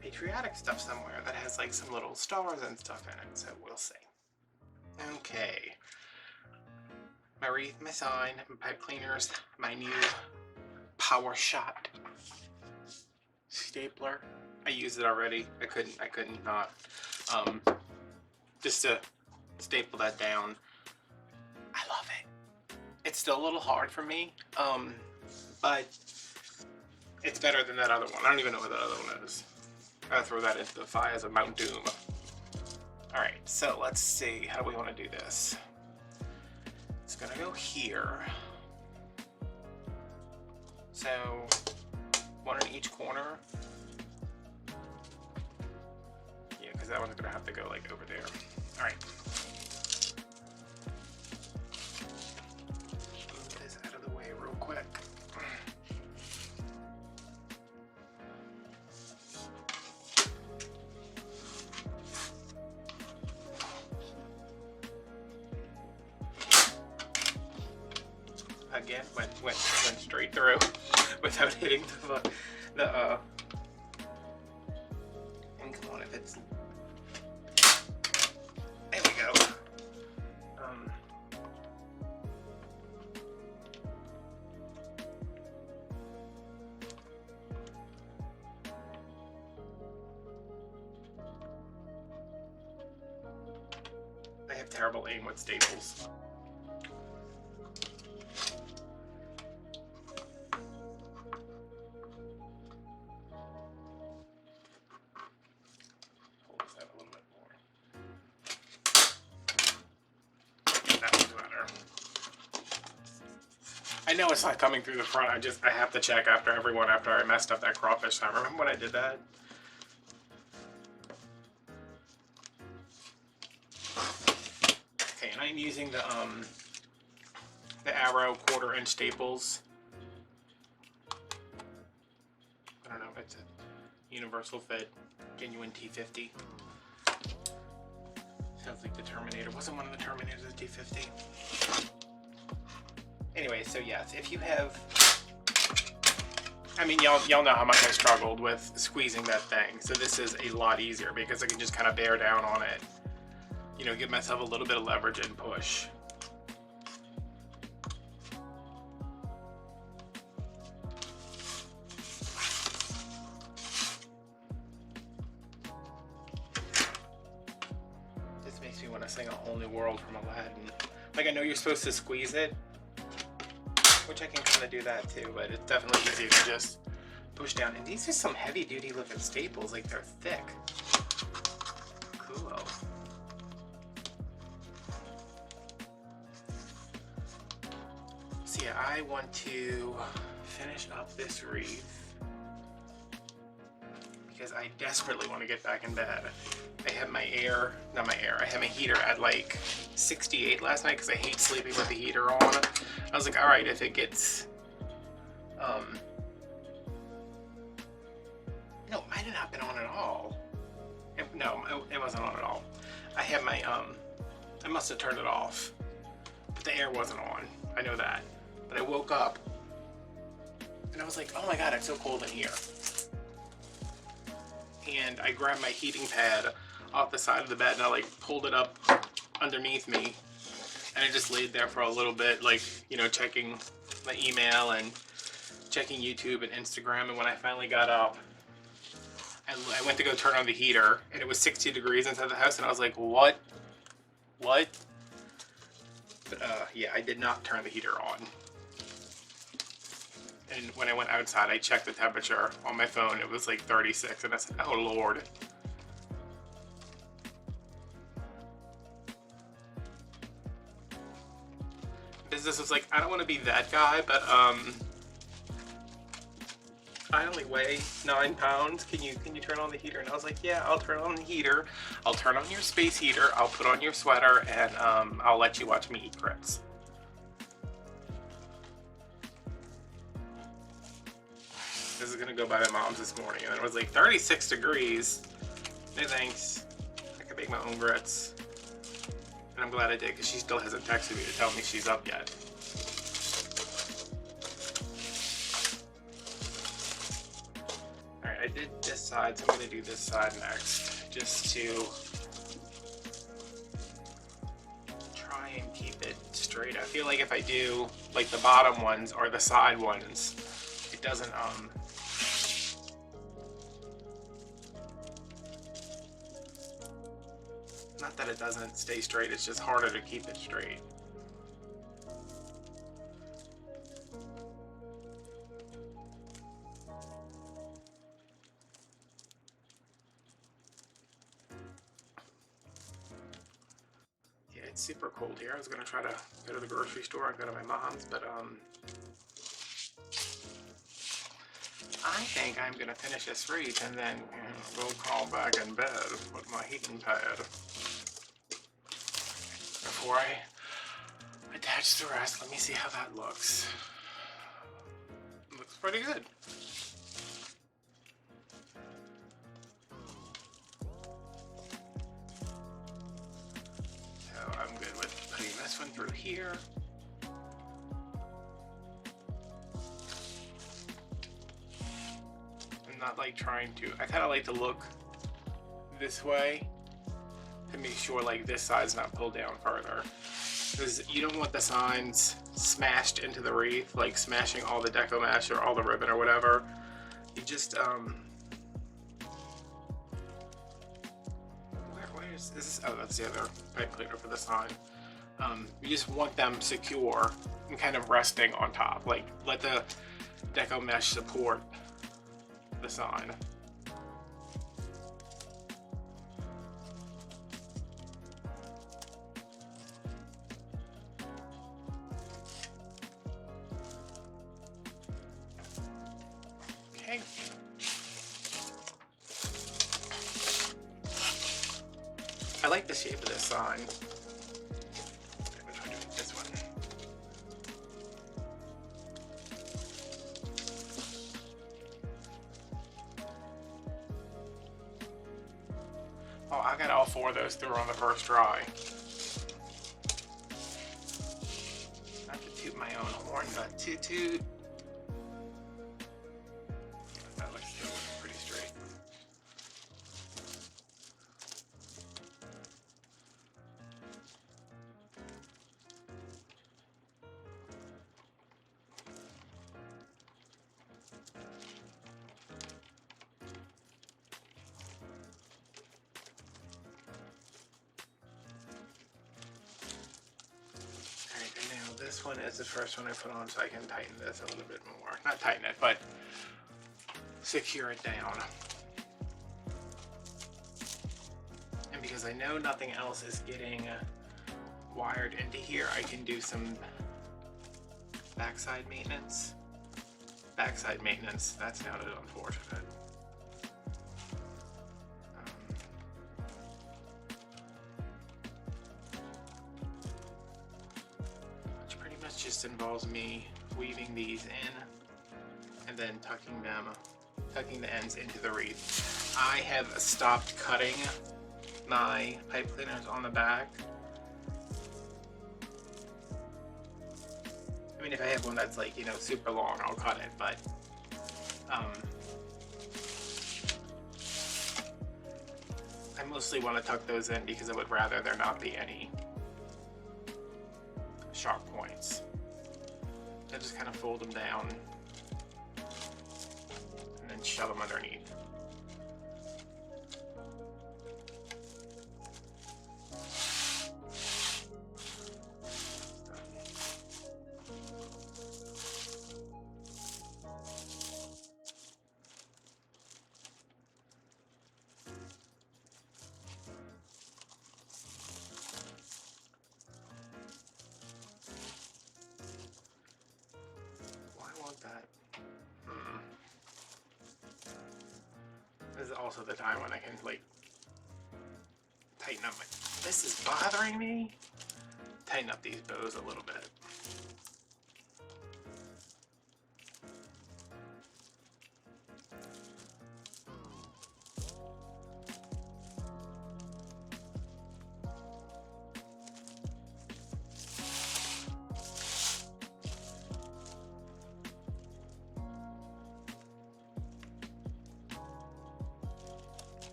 patriotic stuff somewhere that has like some little stars and stuff in it, so we'll see. Okay. My wreath, my sign, my pipe cleaners, my new Power Shot stapler. I used it already. I couldn't not. Just to staple that down. I love it. It's still a little hard for me, but it's better than that other one. I don't even know what that other one is. I'll throw that into the fire as a Mount Doom. Alright, so let's see. How do we want to do this? It's gonna go here. So, one in each corner. Yeah, because that one's gonna have to go like over there. Alright. Move this out of the way real quick. Again, went straight through without hitting the and come on, if it's, there we go. I have terrible aim with staples. I know it's not coming through the front. I have to check after everyone after I messed up that crawfish time. Remember when I did that? Okay, and I'm using the Arrow 1/4 inch staples. I don't know, it's a universal fit, genuine T50. Sounds like the Terminator. Wasn't one of the Terminators a T50? Anyway, so yes, if you have, I mean, y'all know how much I struggled with squeezing that thing. So this is a lot easier because I can just kind of bear down on it. You know, give myself a little bit of leverage and push. This makes me want to sing A Whole New World from Aladdin. Like, I know you're supposed to squeeze it, which I can kind of do that too, but it's definitely easier to just push down. And these are some heavy duty looking staples, like they're thick. Cool. yeah, I want to finish up this wreath because I desperately want to get back in bed. I had my I had my heater at like 68 last night because I hate sleeping with the heater on. I was like, all right, if it gets, no, it might have not been on at all. No, it wasn't on at all. I had my, I must have turned it off, but the air wasn't on. I know that. But I woke up and I was like, oh my God, it's so cold in here. And I grabbed my heating pad off the side of the bed and I like pulled it up underneath me. And I just laid there for a little bit, like, you know, checking my email and checking YouTube and Instagram. And when I finally got up, I went to go turn on the heater and it was 60 degrees inside the house. And I was like, what? But yeah, I did not turn the heater on. And when I went outside, I checked the temperature on my phone. It was like 36, and I said, oh Lord. Business was like, I don't want to be that guy, but I only weigh 9 pounds. Can you turn on the heater? And I was like, yeah, I'll turn on the heater. I'll turn on your space heater. I'll put on your sweater, and I'll let you watch me eat grits. This is gonna go by my mom's this morning, and it was like 36 degrees. No thanks. I can make my own grits. And I'm glad I did, because she still hasn't texted me to tell me she's up yet. Alright, I did this side, so I'm gonna do this side next, just to try and keep it straight. I feel like if I do like the bottom ones or the side ones, it doesn't not that it doesn't stay straight, it's just harder to keep it straight. Yeah, it's super cold here. I was gonna try to go to the grocery store and go to my mom's, but I think I'm gonna finish this wreath and then go crawl back in bed with my heating pad before I attach the rest. Let me see how that looks. Looks pretty good. So I'm good with putting this one through here. I'm not like trying to, I kind of like to look this way to make sure like this side's not pulled down further. Because you don't want the signs smashed into the wreath, like smashing all the deco mesh or all the ribbon or whatever. You just, where is this? Oh, that's the other pipe cleaner for the sign. You just want them secure and kind of resting on top. Like, let the deco mesh support the sign. Okay. I like the shape of this sign. I'm gonna try doing this one. Oh, I got all 4 of those through on the first try. Not to toot my own horn, but toot toot. That looks still pretty straight. This one is the first one I put on, so I can tighten this a little bit more. Not tighten it, but secure it down. And because I know nothing else is getting wired into here, I can do some Backside maintenance. Backside maintenance. That sounded unfortunate. Which pretty much just involves me weaving these in and then tucking the ends into the wreath. I have stopped cutting my pipe cleaners on the back. I mean, if I have one that's like, you know, super long, I'll cut it, but I mostly want to tuck those in because I would rather there not be any sharp points. I just kind of fold them down and then shove them underneath. That. This is also the time when I can like tighten up my, this is bothering me. Tighten up these bows a little bit.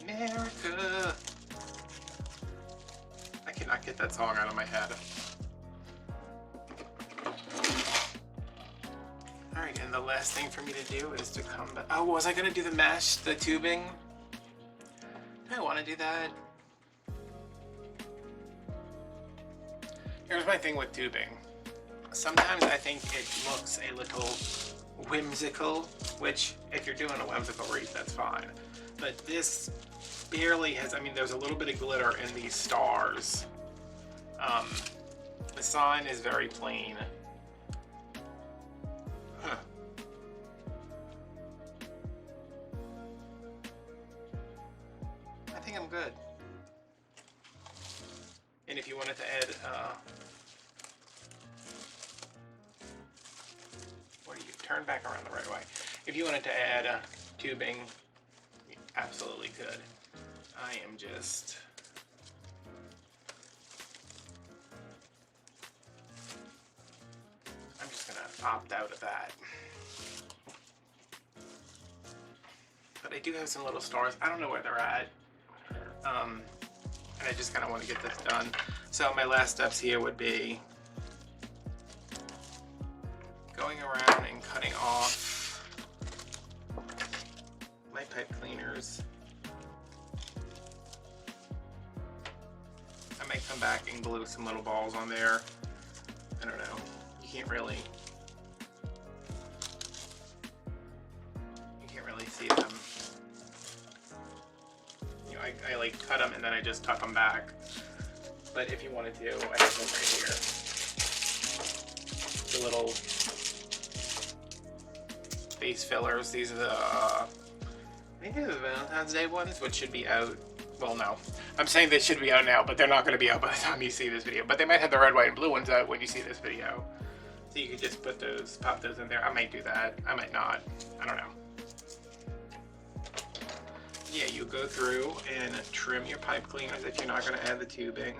America. I cannot get that song out of my head. Alright, and the last thing for me to do is to come back. Oh, was I going to do the mesh, the tubing? I want to do that. Here's my thing with tubing. Sometimes I think it looks a little whimsical, which if you're doing a whimsical wreath, that's fine. But this barely has, I mean, there's a little bit of glitter in these stars. The sign is very plain. Huh. I think I'm good. And if you wanted to add, what do you turn back around the right way? If you wanted to add tubing, absolutely could. I am just gonna opt out of that. But I do have some little stars. I don't know where they're at. And I just kind of want to get this done. So my last steps here would be going around and cutting off my pipe cleaners. I might come back and glue some little balls on there. I don't know. You can't really see them. You know, I like cut them and then I just tuck them back. But if you wanted to, I have them right here. The little face fillers. These are the, I think they're the Valentine's Day ones, which should be out. Well, no. I'm saying they should be out now, but they're not going to be out by the time you see this video. But they might have the red, white, and blue ones out when you see this video. So you could just put those, pop those in there. I might do that. I might not. I don't know. Yeah, you go through and trim your pipe cleaners if you're not going to add the tubing.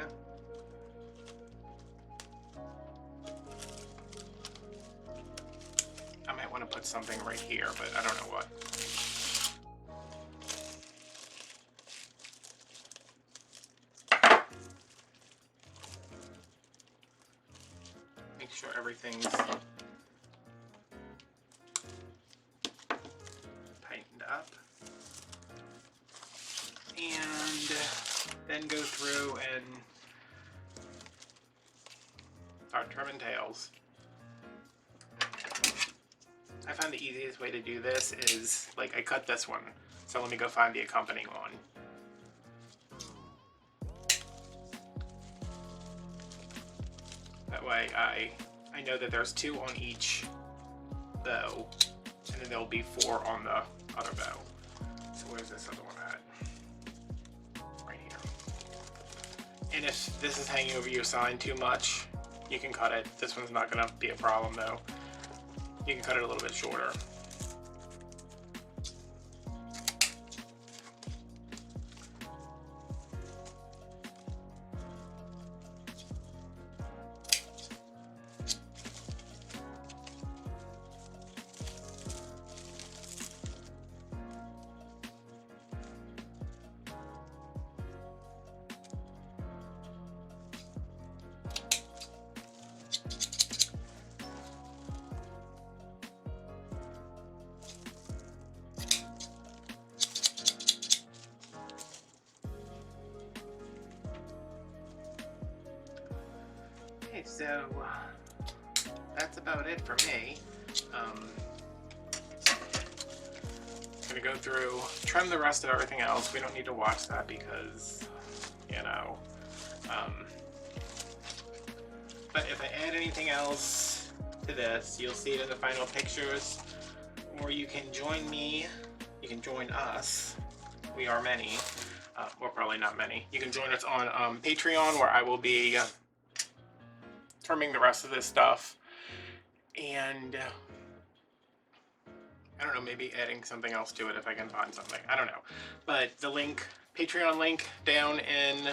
I might want to put something right here, but I don't know what. Make sure everything's tightened then go through and start trimming tails. I find the easiest way to do this is, like, I cut this one, so let me go find the accompanying one. That way I know that there's 2 on each bow, and then there'll be 4 on the other bow. So where's this other one at? Right here. And if this is hanging over your sign too much, you can cut it. This one's not gonna be a problem though. You can cut it a little bit shorter. Okay, so that's about it for me. Gonna go through, trim the rest of everything else. We don't need to watch that because, you know. But if I add anything else to this, you'll see it in the final pictures. Or you can join me, you can join us. We are many. Well, probably not many. You can join us on Patreon, where I will be trimming the rest of this stuff, and I don't know, maybe adding something else to it if I can find something. I don't know. But the link, Patreon link down in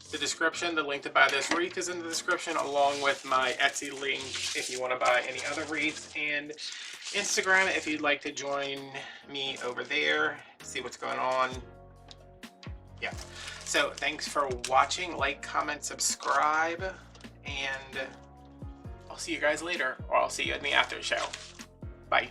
the description. The link to buy this wreath is in the description, along with my Etsy link if you want to buy any other wreaths, and Instagram if you'd like to join me over there, see what's going on. Yeah. So thanks for watching. Like, comment, subscribe, and I'll see you guys later, or I'll see you in the after show. Bye.